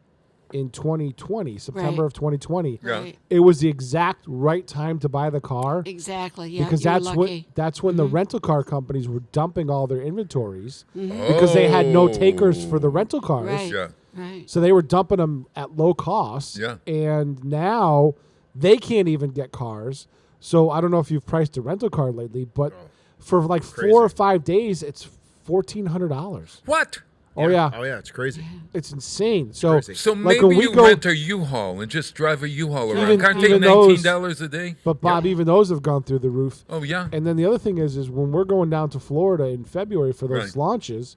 in 2020, September Right. of 2020, Right. it was the exact right time to buy the car. Exactly. Yeah. Because you're that's lucky. when the rental car companies were dumping all their inventories because they had no takers for the rental cars. Right. Yeah. Right. So they were dumping them at low cost. Yeah. And now they can't even get cars. So I don't know if you've priced a rental car lately, but for like Crazy. 4 or 5 days, it's $1,400. What? Oh yeah, Oh yeah, it's crazy. it's insane. So crazy. So like maybe when we you go, rent a U-Haul and just drive a U-Haul around. Even- Can't take even those- $19 a day? but Bob, even those have gone through the roof. Oh, yeah. And then the other thing is when we're going down to Florida in February for those Right. launches,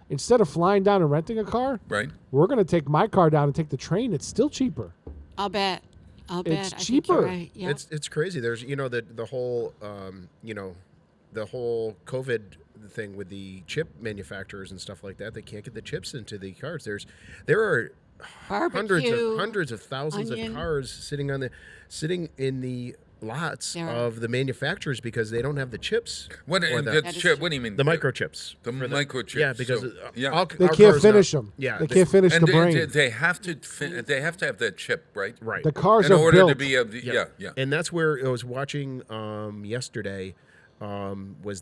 instead of flying down and renting a car, Right. we're going to take my car down and take the train. It's still cheaper. I'll bet. It's I think you're cheaper. right. Yeah. It's crazy. There's the whole the whole COVID thing with the chip manufacturers and stuff like that. They can't get the chips into the cars. There are Barbecue, hundreds of thousands onion. of cars sitting in the lots There are. of the manufacturers because they don't have the chips. What, or the That is chip, true. what do you mean? the microchips. The For microchips. Yeah, because So, yeah. They can't finish them. Yeah, they can't finish And the brain. they have to they have to have that chip, right? right. The cars In are order built. to be able to, yeah. And that's where I was watching yesterday. Was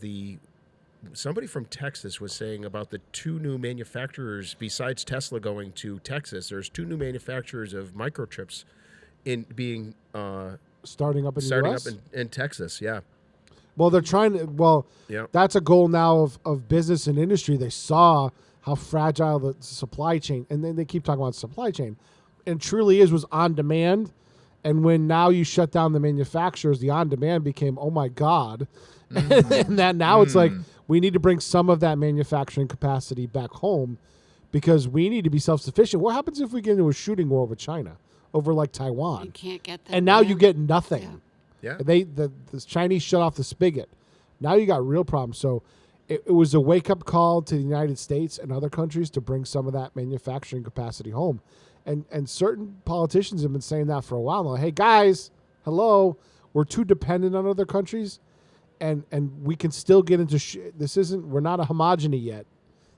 somebody from Texas was saying about the two new manufacturers besides Tesla going to Texas. There's two new manufacturers of microchips starting up in the starting US? up in Texas. Yeah, Well, they're trying to. Well, Yeah. that's a goal now of business and industry. They saw how fragile the supply chain, and then they keep talking about supply chain, and truly was on demand. And when now you shut down the manufacturers, the on demand became, oh my God, and that now it's like we need to bring some of that manufacturing capacity back home because we need to be self sufficient. What happens if we get into a shooting war with China over like Taiwan? You can't get that. And now you land. get nothing. yeah. The Chinese shut off the spigot. Now you got real problems. So it was a wake up call to the United States and other countries to bring some of that manufacturing capacity home. And certain politicians have been saying that for a while now. Hey guys, hello, we're too dependent on other countries, and we can still get into we're not a homogeny yet.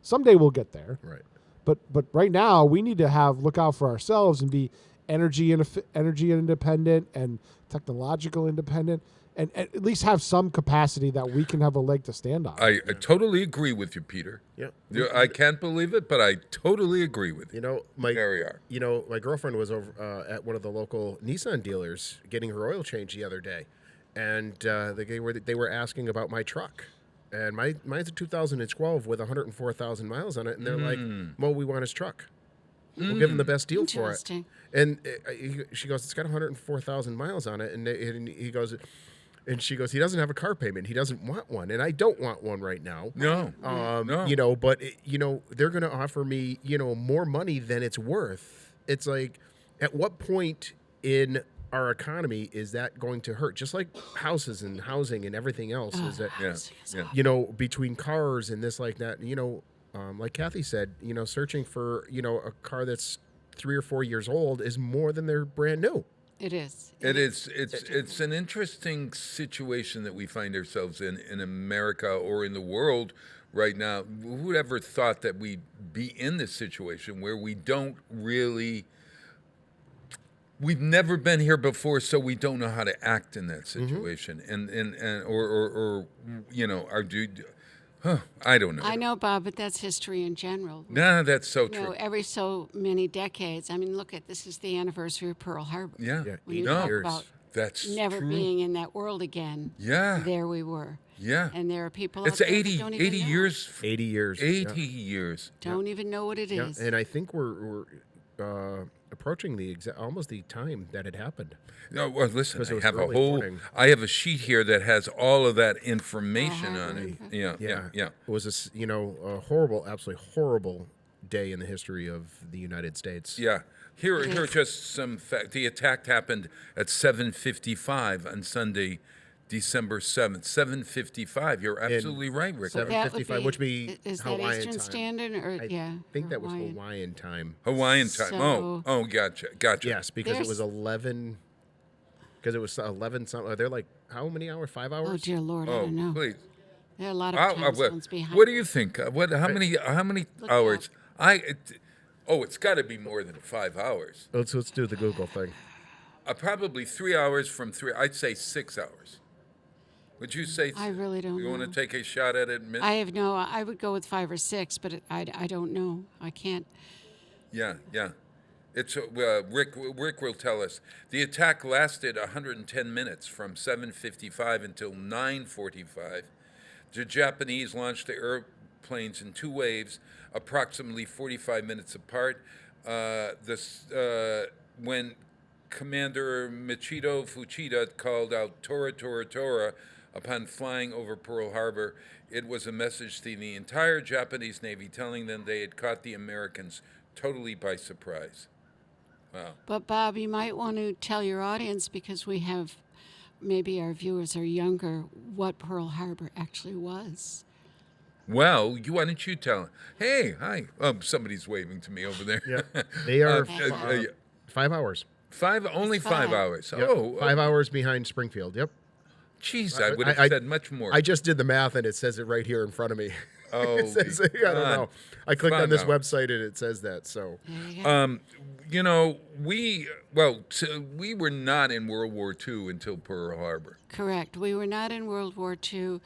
Someday we'll get there. Right. But right now we need to look out for ourselves and be energy independent and technological independent, and at least have some capacity that we can have a leg to stand on. I totally agree with you, Peter. Yeah. I can't believe it, but I totally agree with you. There we are. My girlfriend was over at one of the local Nissan dealers getting her oil changed the other day, and they were asking about my truck. And mine's a 2012 with 104,000 miles on it, and they're like, "Mo, we want his truck. We'll give him the best deal for it." Interesting. And she goes, "It's got 104,000 miles on it," and he goes. And she goes, he doesn't have a car payment. He doesn't want one. And I don't want one right now. No. No. But, they're going to offer me, more money than it's worth. It's like, at what point in our economy is that going to hurt? Just like houses and housing and everything else. Is that, Yeah. between cars and this like that, like Kathy said, searching for, a car that's 3 or 4 years old is more than they're brand new. It is. It's an interesting situation that we find ourselves in America or in the world right now. Who would ever thought that we'd be in this situation where we don't really, we've never been here before, so we don't know how to act in that situation, I don't know. I know, Bob, but that's history in general. No, that's so You know, true. every so many decades. I mean, look at this is the anniversary of Pearl Harbor. Yeah. When you No, talk about that's never true. being in that world again. Yeah. There we were. Yeah. And there are people It's out there 80 that don't even know. years. 80 years. 80 years. Don't even know what it is. And I think we're approaching almost the time that it happened. No, well, listen, Because it I was have a early whole. morning. I have a sheet here that has all of that information on it. Yeah. It was a horrible, absolutely horrible day in the history of the United States. Yeah. Here are just some facts. The attack happened at 7:55 on Sunday, December 7th. 7:55. You're absolutely right, Rick. 7:55, which be is that Hawaiian Eastern time. Standard or I think that was Hawaiian. Hawaiian time. Hawaiian time. So- Oh, gotcha. Yes, because it There's- was 11. Because it was 11 something. They're like, how many hours? 5 hours? Oh dear Lord, I Oh, don't know. please. There are a lot of time zones behind. What do you think? How many Look hours? It's got to be more than 5 hours. Let's do the Google thing. Probably 3 hours from 3. I'd say 6 hours. Would you say? I really don't You know. want to take a shot at it? I would go with 5 or 6, but I don't know. I can't. Yeah. It's Rick will tell us. The attack lasted 110 minutes from 7:55 until 9:45. The Japanese launched the airplanes in 2 waves, approximately 45 minutes apart. When Commander Michito Fuchida called out "Tora, Tora, Tora" upon flying over Pearl Harbor, it was a message to the entire Japanese Navy telling them they had caught the Americans totally by surprise. Wow. But Bob, you might want to tell your audience, because we have, maybe our viewers are younger, what Pearl Harbor actually was. Well, why don't you tell them? Hey, hi. Somebody's waving to me over there. Yeah, they are 5 hours. Only 5 hours. Yep. Oh, 5 hours behind Springfield. Yep. Geez, I would have said much more. I just did the math, and it says it right here in front of me. Oh, it says, I don't know. I clicked on this website, and it says that. So, we were not in World War II until Pearl Harbor. Correct. We were not in World War II.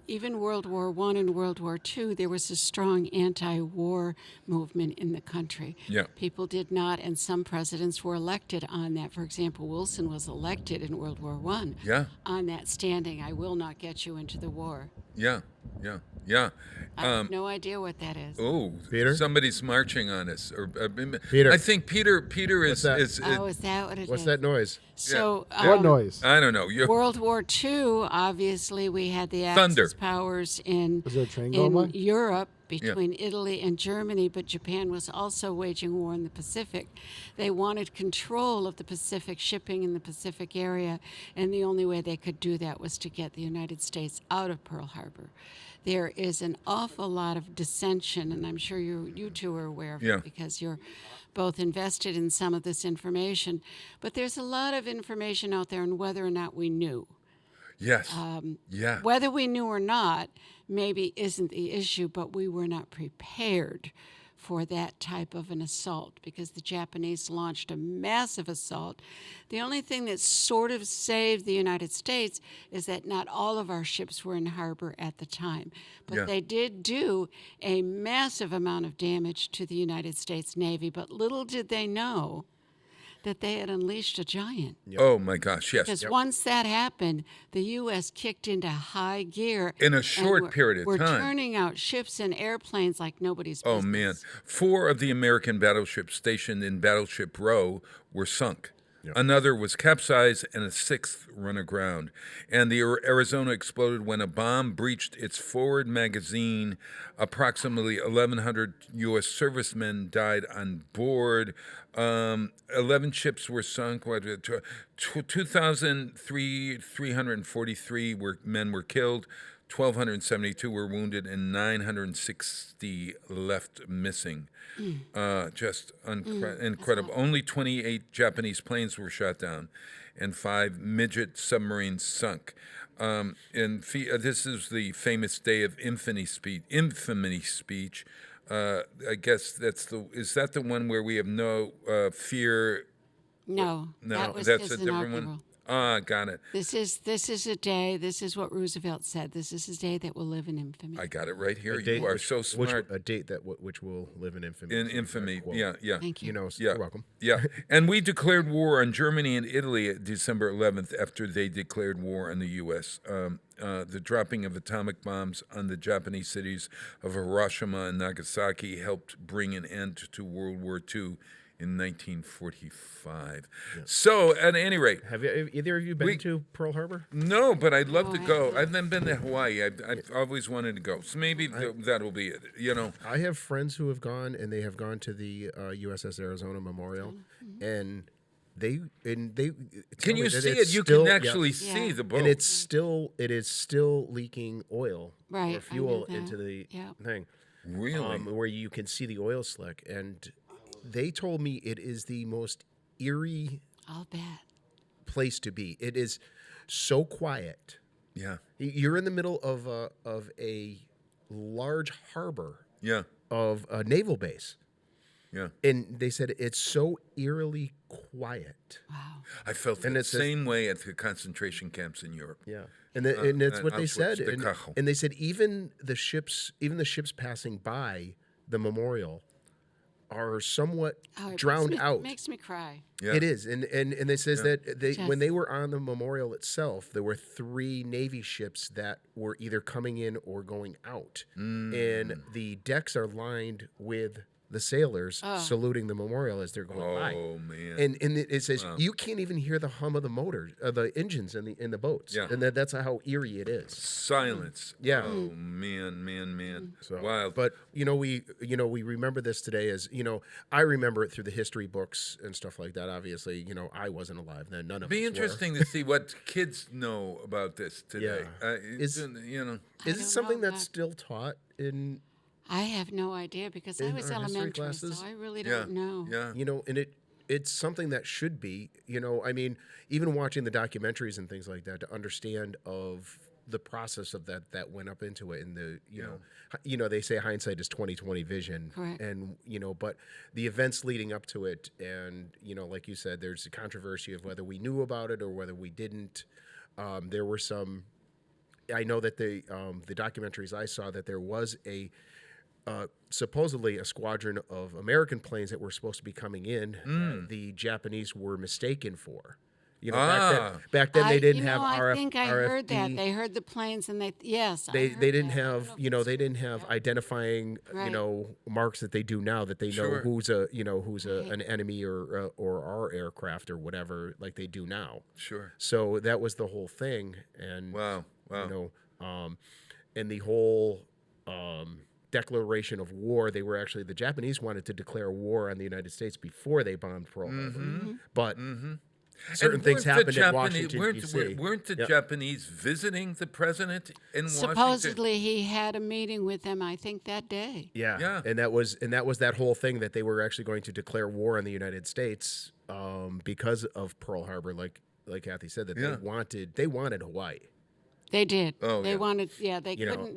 Even World War I and World War II, there was a strong anti-war movement in the country. Yeah. People did not, and some presidents were elected on that. For example, Wilson was elected in World War I. Yeah. On that standing, I will not get you into the war. Yeah. I have no idea what that is. Oh, Peter? Somebody's marching on us. Peter. I think Peter is. that? is Oh, is that what it is? what's that noise? So, What noise? I don't know. World War II, obviously, we had the Thunder. Axis powers in Was there a train going by? Europe between Italy and Germany, but Japan was also waging war in the Pacific. They wanted control of the Pacific shipping in the Pacific area, and the only way they could do that was to get the United States out of Pearl Harbor. There is an awful lot of dissension, and I'm sure you two are aware of it because you're both invested in some of this information. But there's a lot of information out there on whether or not we knew. Yes. Whether we knew or not maybe isn't the issue, but we were not prepared for that type of an assault because the Japanese launched a massive assault. The only thing that sort of saved the United States is that not all of our ships were in harbor at the time. But they did do a massive amount of damage to the United States Navy, but little did they know that they had unleashed a giant. Oh, my gosh, yes. Because once that happened, the U.S. kicked into high gear. In a short period of We're time. turning out ships and airplanes like nobody's Oh, business. man. 4 of the American battleships stationed in Battleship Row were sunk. Another was capsized, and a 6th run aground. And the Arizona exploded when a bomb breached its forward magazine. Approximately 1,100 U.S. servicemen died on board. 11 ships were sunk. 2,343 men were killed. 1,272 were wounded, and 960 left missing. Just incredible. Only 28 Japanese planes were shot down, and 5 midget submarines sunk. This is the famous Day of Infamy speech. I guess is that the one where we have no fear? No, that's his a different inaugural. one. Got it. This is a day. This is what Roosevelt said. This is a day that will live in infamy. I got it right here. You are so smart. A date which will live in infamy. In infamy, yeah. Thank you. You're welcome. Yeah, and we declared war on Germany and Italy at December 11th after they declared war on the U.S. The dropping of atomic bombs on the Japanese cities of Hiroshima and Nagasaki helped bring an end to World War II in 1945. So, at any rate, Have either of you been to Pearl Harbor? No, but I'd love to go. I've never been to Hawaii. I've always wanted to go. So maybe that'll be it. You know, I have friends who have gone, and they have gone to the USS Arizona Memorial, and they can you see it? You can actually see the boat, and it is still leaking oil Right, or fuel I knew into that. the Yep. thing. really. Where you can see the oil slick, and they told me it is the most eerie I'll bet. place to be. It is so quiet. Yeah, You're in the middle of a large harbor yeah, of a naval base. yeah. And they said it's so eerily quiet. Wow. I felt And the it's same way at the concentration camps in Europe. Yeah, and that's what they said. Auschwitz, the Kachel. And they said even the ships passing by the memorial are somewhat drowned out. Makes me cry. Yeah. It is, and they says that when they were on the memorial itself, there were 3 Navy ships that were either coming in or going out, and the decks are lined with the sailors saluting the memorial as they're going by. Oh man! And it says you can't even hear the hum of the motor, the engines in the boats. Yeah. And that's how eerie it is. Silence. Yeah. Oh man. So, Wild. But we remember this today as I remember it through the history books and stuff like that. Obviously, I wasn't alive then. None of us Be were. interesting to see what kids know about this today. Yeah. Is it something that's still taught in? I have no idea because I was our history elementary, classes? so I really don't know. Yeah. And it's something that should be, I mean, even watching the documentaries and things like that to understand of the process of that went up into it, and they say hindsight is 20/20 vision. Correct. And but the events leading up to it, and like you said, there's a controversy of whether we knew about it or whether we didn't. There were some. I know that the documentaries I saw that there was supposedly a squadron of American planes that were supposed to be coming in. The Japanese were mistaken for. Back then they didn't have RF. I think I heard RFD. that. They heard the planes and they didn't have they didn't have identifying marks that they do now, that they know who's an enemy or our aircraft or whatever, like they do now. Sure. So that was the whole thing, and wow. And the whole declaration of war, the Japanese wanted to declare war on the United States before they bombed Pearl Harbor, but. Certain things happened in Washington, D.C. Weren't the Japanese visiting the president in Washington? Supposedly he had a meeting with them, I think, that day. Yeah. And that was that whole thing that they were actually going to declare war on the United States because of Pearl Harbor, like Kathy said, that they wanted Hawaii. They did. Oh, they wanted. Yeah, they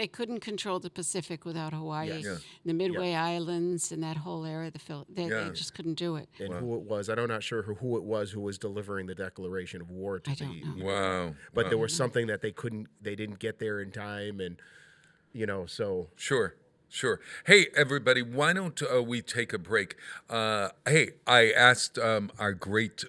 couldn't control the Pacific without Hawaii, the Midway Islands, and that whole area. They just couldn't do it. And who it was, I'm not sure who it was who was delivering the declaration of war to don't know. Wow. But there was something that they didn't get there in time, and so Sure. Hey, everybody, why don't we take a break? Hey, I asked our great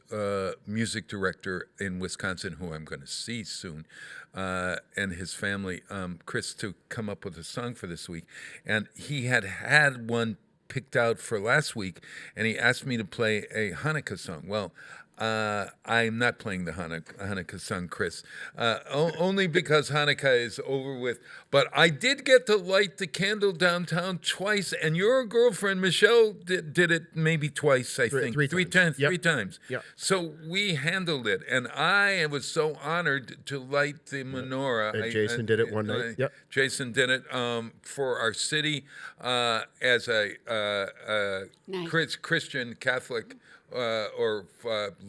music director in Wisconsin, who I'm going to see soon, and his family, Chris, to come up with a song for this week. And he had one picked out for last week, and he asked me to play a Hanukkah song. Well, I'm not playing the Hanukkah song, Chris, only because Hanukkah is over with. But I did get to light the candle downtown twice, and your girlfriend, Michelle, did it maybe twice, I think. Three times. Yep. So we handled it, and I was so honored to light the menorah. And Jason did it one night. Yep. Jason did it for our city as a Christian Catholic or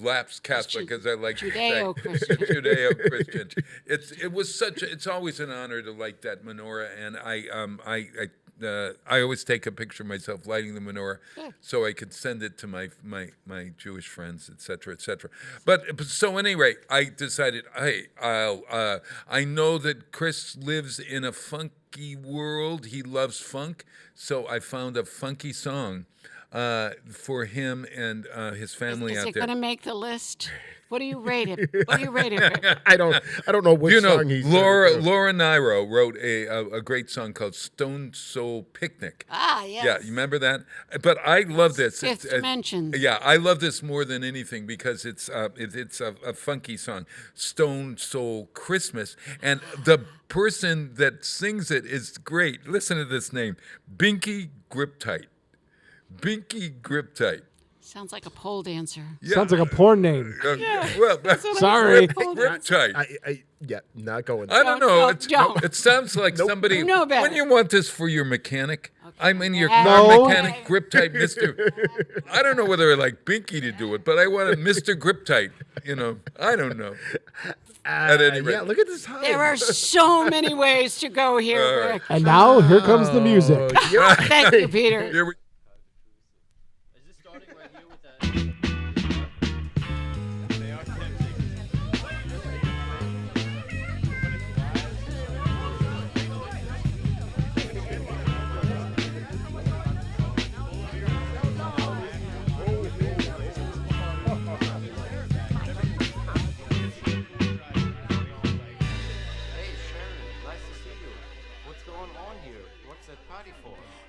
lapsed Catholic, as I like to say. Judeo-Christian. It's always an honor to light that menorah, and I always take a picture of myself lighting the menorah so I could send it to my Jewish friends, et cetera, et cetera. But so at any rate, I decided, hey, I know that Chris lives in a funky world. He loves funk, so I found a funky song for him and his family Is out it there. going to make the list? What do you rate it? What do you rate it? I don't know which song he's Laura Nyro wrote a great song called Stone Soul Picnic. Ah, yes. Yeah, you remember that? But I love this. Fifth Dimension. Yeah, I love this more than anything because it's a funky song, Stone Soul Christmas, and the person that sings it is great. Listen to this name, Binky Griptite. Binky Griptite. Sounds like a pole dancer. Yeah. Sounds like a porn name. Well, sorry. Griptite. Yeah, not going. I don't know. Don't. It sounds like somebody. You know better. When you want this for your mechanic, I mean your No. car mechanic, Griptite, Mr. I don't know whether I like Binky to do it, but I want a Mr. Griptite. I don't know. At any rate. Yeah, look at this high. There are so many ways to go here, Rick. And now here comes the music. Thank you, Peter. Here we-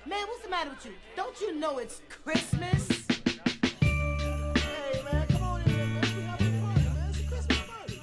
Man, what's the matter with you? Don't you know it's Christmas? Hey, man, come on in here, man. We having fun, man. It's a Christmas party.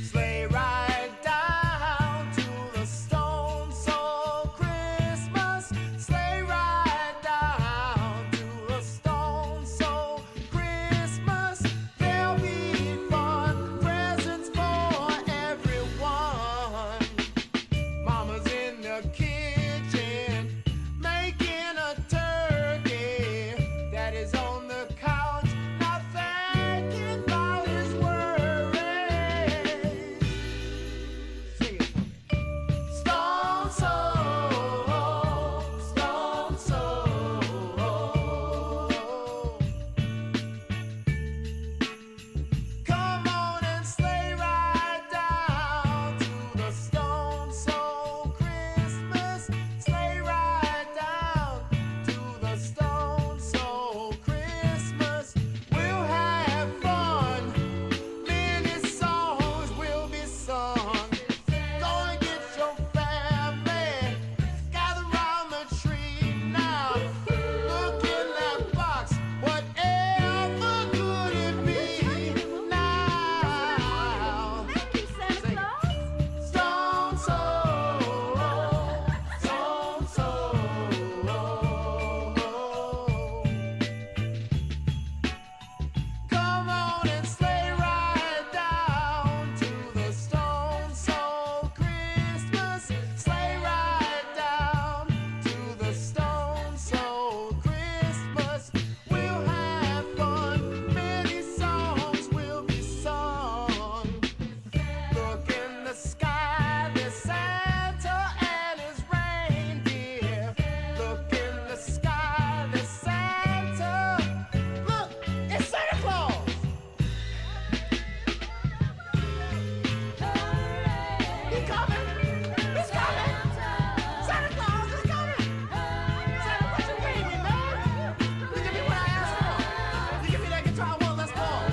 Sleigh ride down to the Stone Soul Christmas. Sleigh ride down to the Stone Soul Christmas. There'll be fun, presents for everyone. Mama's in the kitchen making a turkey. Daddy's on the couch, not thinking about his worries. Sing it. Stone Soul, Stone Soul. Come on and sleigh ride down to the Stone Soul Christmas. Sleigh ride down to the Stone Soul Christmas. We'll have fun. Many songs will be sung. Go and get your family. Gather round the tree now. Look in that box. Whatever could it be now? Thank you, Santa Claus. Stone Soul, Stone Soul. Come on and sleigh ride down to the Stone Soul Christmas. Sleigh ride down to the Stone Soul Christmas. We'll have fun. Many songs will be sung. Look in the sky, there's Santa and his reindeer. Look in the sky, there's Santa. Look, it's Santa Claus. He's coming. He's coming. Santa Claus is coming. Santa, what you gave me, man? You give me what I asked for. You give me that guitar one less ball.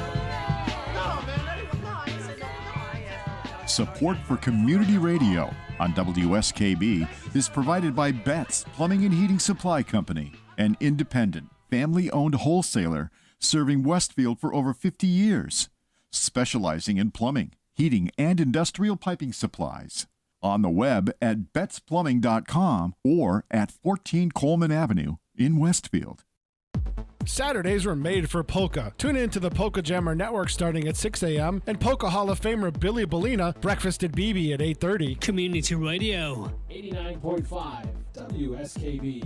No, man. No, I ain't say no. No, I ain't asked for. Support for community radio on WSKB is provided by Betts Plumbing and Heating Supply Company, an independent, family-owned wholesaler serving Westfield for over 50 years, specializing in plumbing, heating, and industrial piping supplies. On the web at bettsplumbing.com or at 14 Coleman Avenue in Westfield. Saturdays were made for polka. Tune in to the Polka Jammer Network starting at 6 a.m. and Polka Hall of Famer Billy Bellina, Breakfast at BB at 8:30. Community Radio. 89.5 WSKB.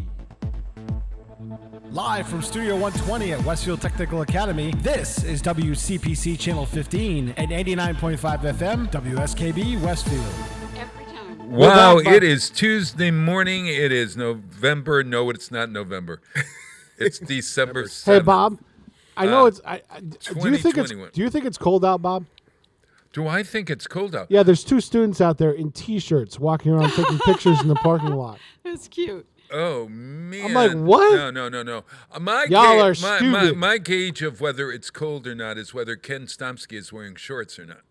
Live from Studio 120 at Westfield Technical Academy, this is WCPC Channel 15 at 89.5 FM, WSKB Westfield. Every time. Wow, it is Tuesday morning. It is November. No, it's not November. It's December 7th. Hey, Bob. I know it's. Do you think it's cold out, Bob? Do I think it's cold out? Yeah, there's 2 students out there in T-shirts walking around taking pictures in the parking lot. That's cute. Oh man! I'm like, what? No. Y'all are stupid. My gauge of whether it's cold or not is whether Ken Stomsky is wearing shorts or not.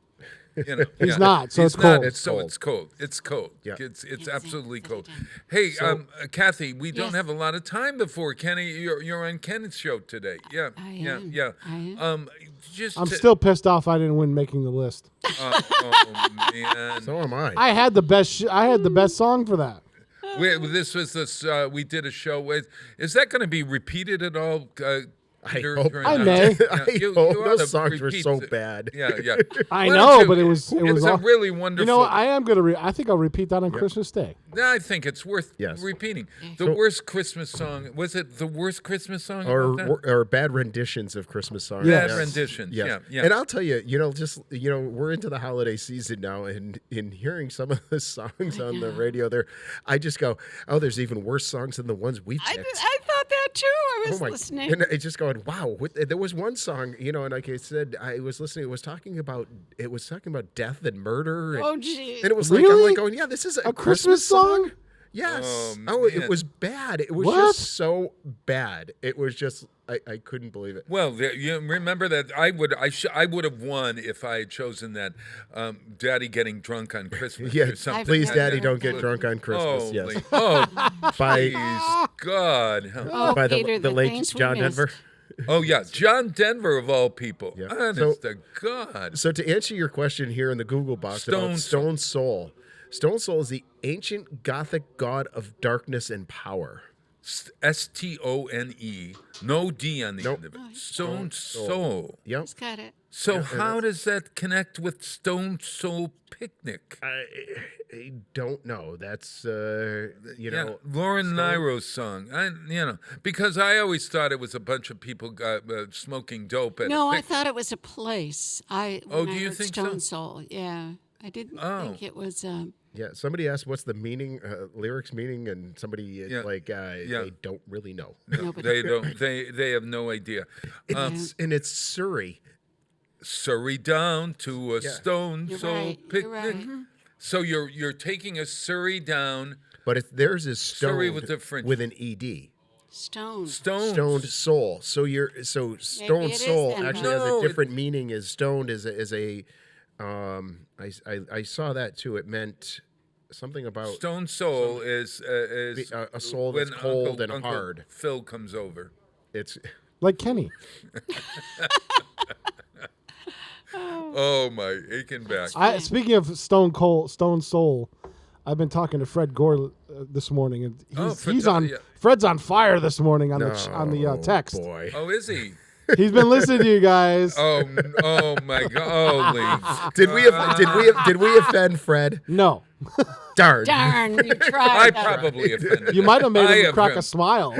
You know, He's not, so He's it's cold. Not, so it's cold. It's cold. Yeah. It's absolutely cold. Hey, Kathy, we don't have a lot of time before Kenny. You're on Ken's show today. Yeah, I am. I'm still pissed off I didn't win making the list. Oh man. So am I. I had the best. I had the best song for that. This was this. We did a show with. Is that going to be repeated at all? I hope. I may. Those songs were so bad. Yeah. I know, but it was a really wonderful. You know, I am gonna. I think I'll repeat that on Christmas Day. I think it's worth repeating. The worst Christmas song, was it the worst Christmas song? Or bad renditions of Christmas songs. Bad renditions. Yeah. And I'll tell you, we're into the holiday season now, and in hearing some of the songs on the radio, I just go, oh, there's even worse songs than the ones we've picked. I thought that too. I was listening. And I just going, wow. There was one song, and like I said, I was listening. It was talking about death and murder. Oh, geez. And it was really? like, I'm like going, yeah, this is a Christmas song. Yes. Oh, it was bad. It was just so bad. It was just I couldn't believe it. Well, you remember that I would have won if I had chosen that Daddy getting drunk on Christmas. Yeah, or something. please, Daddy, don't get drunk on Christmas. Yes. Oh, by God. By Peter, the late John Denver. Oh yeah, John Denver of all people. Yeah. Honest to God. So to answer your question here in the Google box about Stone Soul. Stone Soul is the ancient Gothic god of darkness and power. S-T-O-N-E. No D on the end of it. Stone Soul. Yep. Got it. So how does that connect with Stone Soul Picnic? I don't know. That's Lauren Nyro's song. Because I always thought it was a bunch of people smoking dope. I thought it was a place. Do you think Stone Soul? Yeah, I didn't think it was. Yeah, somebody asked what's the meaning, lyrics meaning, and somebody they don't really know. No, they don't. They have no idea. And it's Surrey. Surrey down to a Stone Soul Picnic. Right. So you're taking a Surrey down, but theirs is stoned Surrey with an ed. Stoned soul. So Stone Soul actually has a different meaning. As stoned is a I saw that too. It meant something about Stone Soul is a soul that's cold and Uncle hard. Phil comes over. It's like Kenny. Oh my aching back. Speaking of Stone Soul, I've been talking to Fred Gore this morning, and Fred's on fire this morning on the text. Boy. Oh, is he? He's been listening to you guys. Oh my God! Did we offend Fred? No. Darn, you tried. I probably offended. You might have made him crack a smile.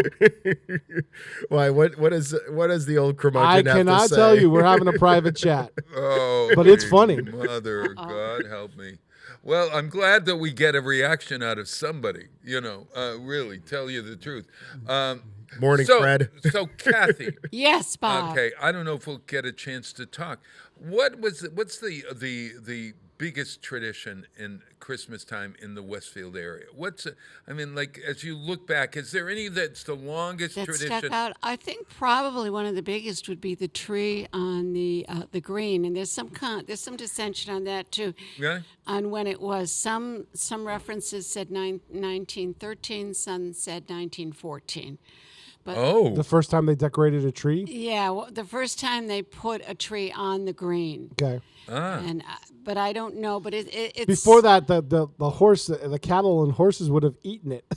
Why? What is the old curmudgeon I have to cannot say? tell you. We're having a private chat. Oh, but it's funny. Mother God help me. Well, I'm glad that we get a reaction out of somebody. Really, tell you the truth. Morning, Fred. So, Kathy. Yes, Bob. Okay, I don't know if we'll get a chance to talk. What's the biggest tradition in Christmas time in the Westfield area? As you look back, is there any that's the longest tradition? Stuck out? I think probably one of the biggest would be the tree on the green, and there's some dissension on that too. Yeah. On when it was. Some references said 1913, some said 1914. But the first time they decorated a tree? Yeah, the first time they put a tree on the green. Okay. But I don't know. But it's before that, the horse, the cattle and horses would have eaten it.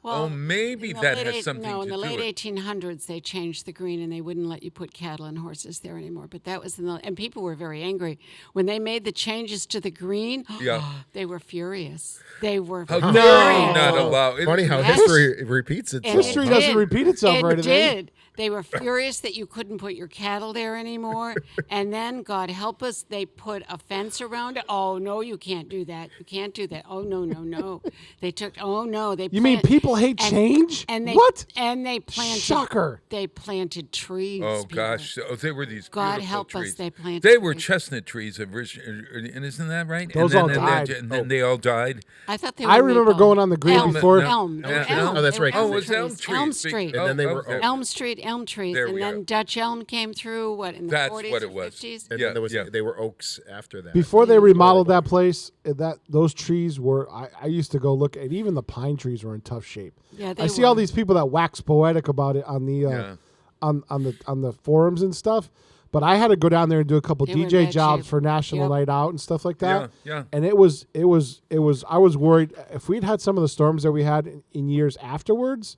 Oh, maybe that has something No, to in the do late with 1800s, they changed the green and they wouldn't let you put cattle and horses there anymore. But that was and people were very angry when they made the changes to the green. Yeah. They were furious. They were How furious. dare you not allow it? Funny how Yes. history repeats And itself. History it doesn't did. repeat itself, It right, Elaine? did. They were furious that you couldn't put your cattle there anymore. And then, God help us, they put a fence around it. Oh, no, you can't do that. You can't do that. Oh, no, no, no. They took, oh, no. They You mean people hate change? And they, What? And they planted. Shocker. They planted trees. Oh Peter. gosh! Oh, they were these God beautiful help trees. us, they planted They were trees. chestnut trees, and isn't that right? Those and all then, died. And then they all died. I thought they were I remember maple. going on the green Elm, before. Elm. They were Yeah, elm. oh, that's They were right. Oh, it was elm trees. trees. Elm Big- Street. And then they oh, were okay. Elm Street, elm trees, There and we then are. Dutch elm came through. What in the That's 40s what or it was. 50s? And Yeah, then there was yeah. they were oaks after that. Before they remodeled that place, those trees were. I used to go look, and even the pine trees were in tough shape. Yeah, they I see all were. these people that wax poetic about it on the Yeah. on the forums and stuff. But I had to go down there and do a couple They were in DJ bad jobs shape. for National Yep. Night Out and stuff like that. Yeah, yeah. And it was. I was worried if we'd had some of the storms that we had in years afterwards.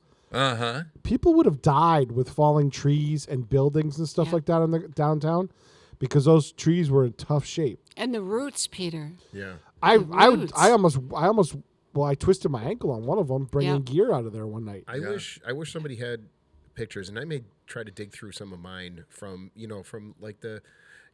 People would have died with falling trees and buildings and stuff like that in the downtown, because those trees were in tough shape. And the roots, Peter. Yeah. I roots. I twisted my ankle on one of them bringing Yep. gear out of there one night. I wish somebody had pictures, and I may try to dig through some of mine from like the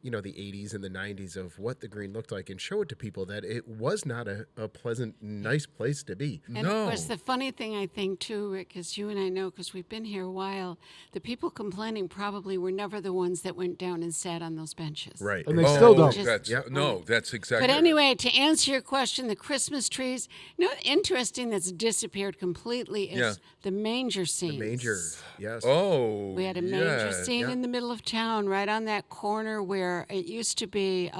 the 80s and the 90s of what the green looked like, and show it to people that it was not a pleasant, nice place to be. And of course, the funny thing I think too, Rick, is you and I know because we've been here a while, the people complaining probably were never the ones that went down and sat on those benches. Right. And they still don't. Just- That's exactly. But anyway, to answer your question, the Christmas trees, interesting that's disappeared completely is the manger scenes. The manger, yes. Oh, We had a manger scene in the middle of town, right on that corner where it used to be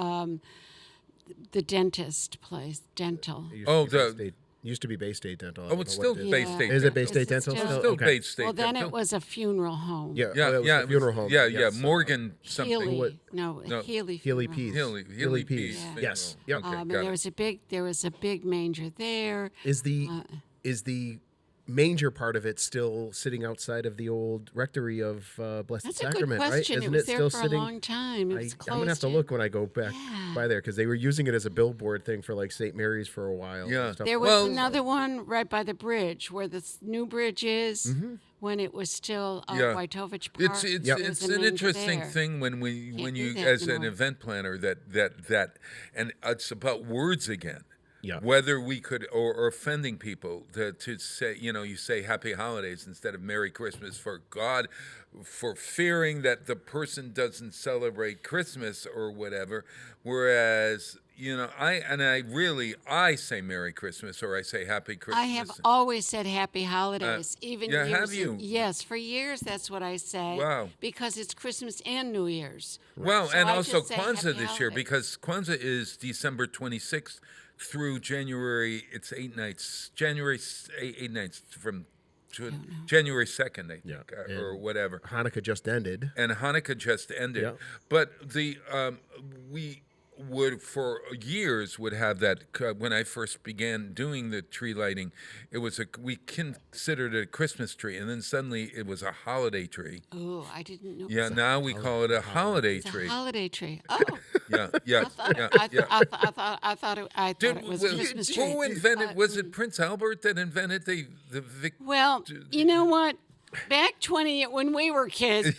the dentist place, dental. Used to be Bay State Dental. Oh, it's still Bay State. Is it Bay State Is it Dental? still? Still Okay. Bay State. Well, then Dental. it was a funeral home. Yeah, Yeah, it was yeah, a funeral home. Yeah, yes. Morgan something. Healy, no, Healy Healy. Funeral Home. Peas. Healy Peas. Yeah. Yes. Yep. Okay, And got there it. was a big manger there. Is the manger part of it still sitting outside of the old rectory of Blessed That's a good Sacrament, right? question. Isn't it was it there still for sitting? a long time. It was I'm closed gonna have to in. look when I go back by there, because they were using it as a billboard thing for like St. Mary's for a while. Yeah. and stuff There like was that. another one right by the bridge where the new bridge is. Mm-hmm. When it was still Yeah. Waitovich Park. It's there was a an manger interesting there. thing when do you that as an anymore. event planner that and it's about words again. Yeah. Whether we could or offending people to say, you say Happy Holidays instead of Merry Christmas for fearing that the person doesn't celebrate Christmas or whatever, whereas I say Merry Christmas or I say Happy Christmas. I have always said Happy Holidays, even yeah, years. have you? Yes, for years that's what I say. Wow. Because it's Christmas and New Year's. Well, So and I also just say Kwanzaa Happy this year, Holidays. because Kwanzaa is December 26th through January. It's 8 nights. January 8 nights from January 2nd, I think, or whatever. Hanukkah just ended. And Hanukkah just ended. Yeah. But we would for years would have that when I first began doing the tree lighting, we considered it a Christmas tree, and then suddenly it was a holiday tree. Oh, I didn't know. Yeah, now we call it a holiday It's tree. a holiday tree. Oh, Yeah, yeah, yeah, yeah. I thought it was a Christmas tree. Who invented? Was it Prince Albert that invented the Well, you know what? Back when we were kids,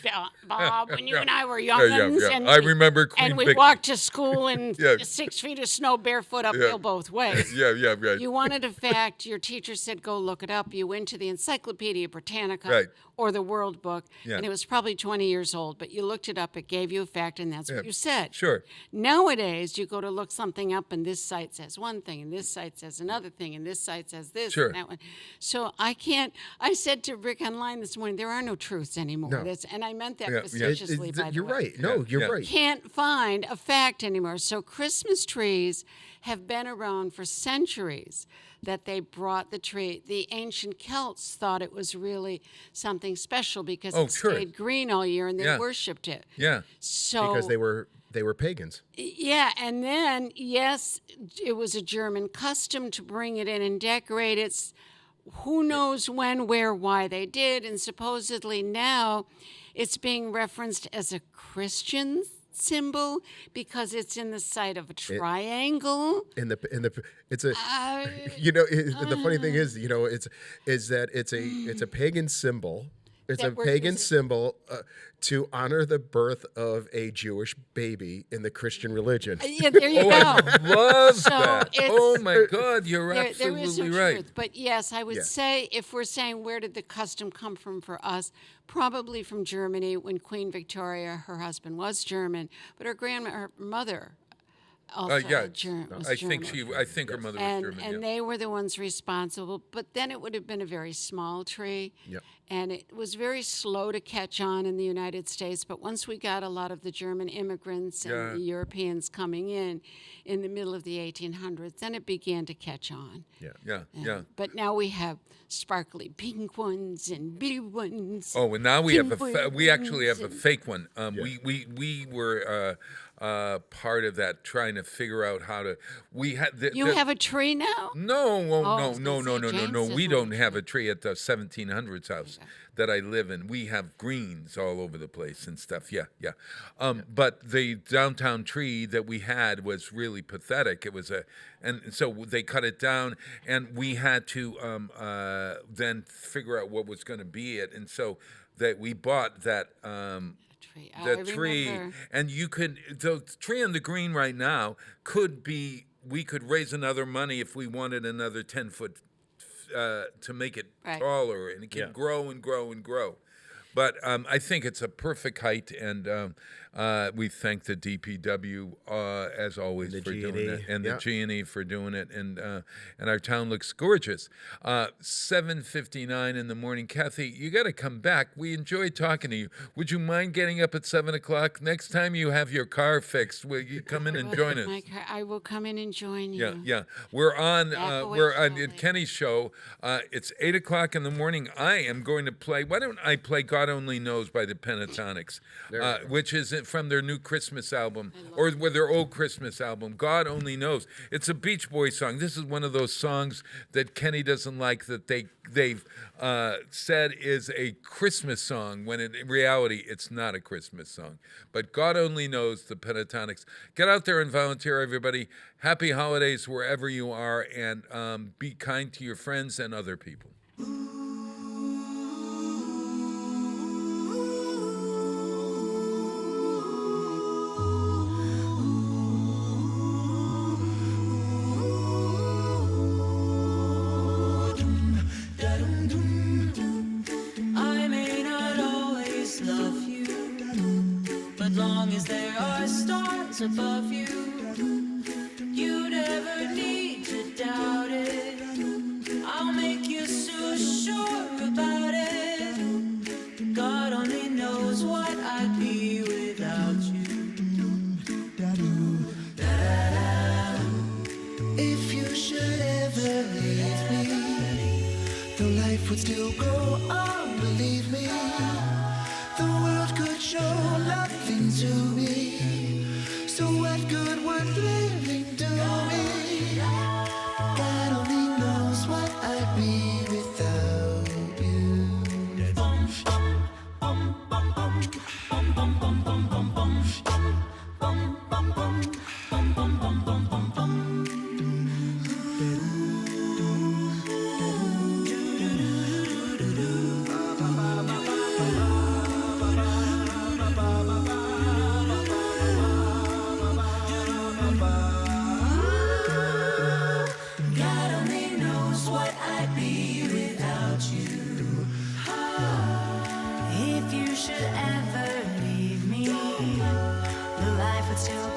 Bob, when you and I were youngins, yeah. and I remember Queen and we Vic- walked to school in Yeah. 6 feet of snow barefoot uphill both ways. Yeah, right. You wanted a fact, your teacher said go look it up. You went to the Encyclopedia Britannica Right. or the World Book, Yeah. and it was probably 20 years old, but you looked it up, it gave you a fact, and that's what you said. Sure. Nowadays, you go to look something up, and this site says one thing, and this site says another thing, and this site says this, Sure. and that one. So I said to Rick online this morning, there are no truths anymore. No. And I meant that Yeah, yeah. facetiously, by the You're way. right. No, Yeah, you're yeah. right. Can't find a fact anymore. So Christmas trees have been around for centuries. That they brought the tree. The ancient Celts thought it was really something special because it sure. stayed green all year and they Yeah. worshipped it. Yeah. So Because they were pagans. yeah, and then yes, it was a German custom to bring it in and decorate it. who knows when, where, why they did, and supposedly now it's being referenced as a Christian symbol because it's in the site of a triangle. It's a the funny thing is it's a pagan symbol. It's a pagan symbol to honor the birth of a Jewish baby in the Christian religion. Yeah, there you go. I love that. Oh my God, you're there is absolutely some right. truth. But yes, I would say if we're saying where did the custom come from for us, probably from Germany when Queen Victoria, her husband was German, but her mother also was German. I think her mother was German. And they were the ones responsible. But then it would have been a very small tree. Yep. And it was very slow to catch on in the United States. But once we got a lot of the German immigrants and the Europeans coming in the middle of the 1800s, then it began to catch on. Yeah. But now we have sparkly pink ones and blue ones. Oh, and now we actually have a fake one. We were part of that, trying to figure out how to. We had. You have a tree now? No. We don't have a tree at the 1700s house that I live in. We have greens all over the place and stuff. Yeah. But the downtown tree that we had was really pathetic. It was and so they cut it down, and we had to then figure out what was going to be it, and so that we bought that. The tree, and the tree and the green right now we could raise another money if we wanted another 10 foot to make it taller, and it can grow and grow and grow. But I think it's a perfect height, and we thank the DPW as always for doing it, and the G&E for doing it, and our town looks gorgeous. 7:59 in the morning. Kathy, you got to come back. We enjoyed talking to you. Would you mind getting up at 7 o'clock next time you have your car fixed? Will you come in and join us? I will come in and join you. Yeah. We're on Kenny's show. It's 8 o'clock in the morning. I am going to play. Why don't I play God Only Knows by the Pentatonics, which is from their new Christmas album, or their old Christmas album, God Only Knows. It's a Beach Boys song. This is one of those songs that Kenny doesn't like, that they've said is a Christmas song, when in reality it's not a Christmas song. But God Only Knows, the Pentatonics. Get out there and volunteer, everybody. Happy holidays wherever you are, and be kind to your friends and other people. Above you, you never need to doubt it. I'll make you so sure about it. God only knows what I'd be without you. If you should ever leave me, though life would still go on, believe me, the world could show nothing to me. So what good would living do me? God only knows what I'd be without you. If you should ever leave me, the life would still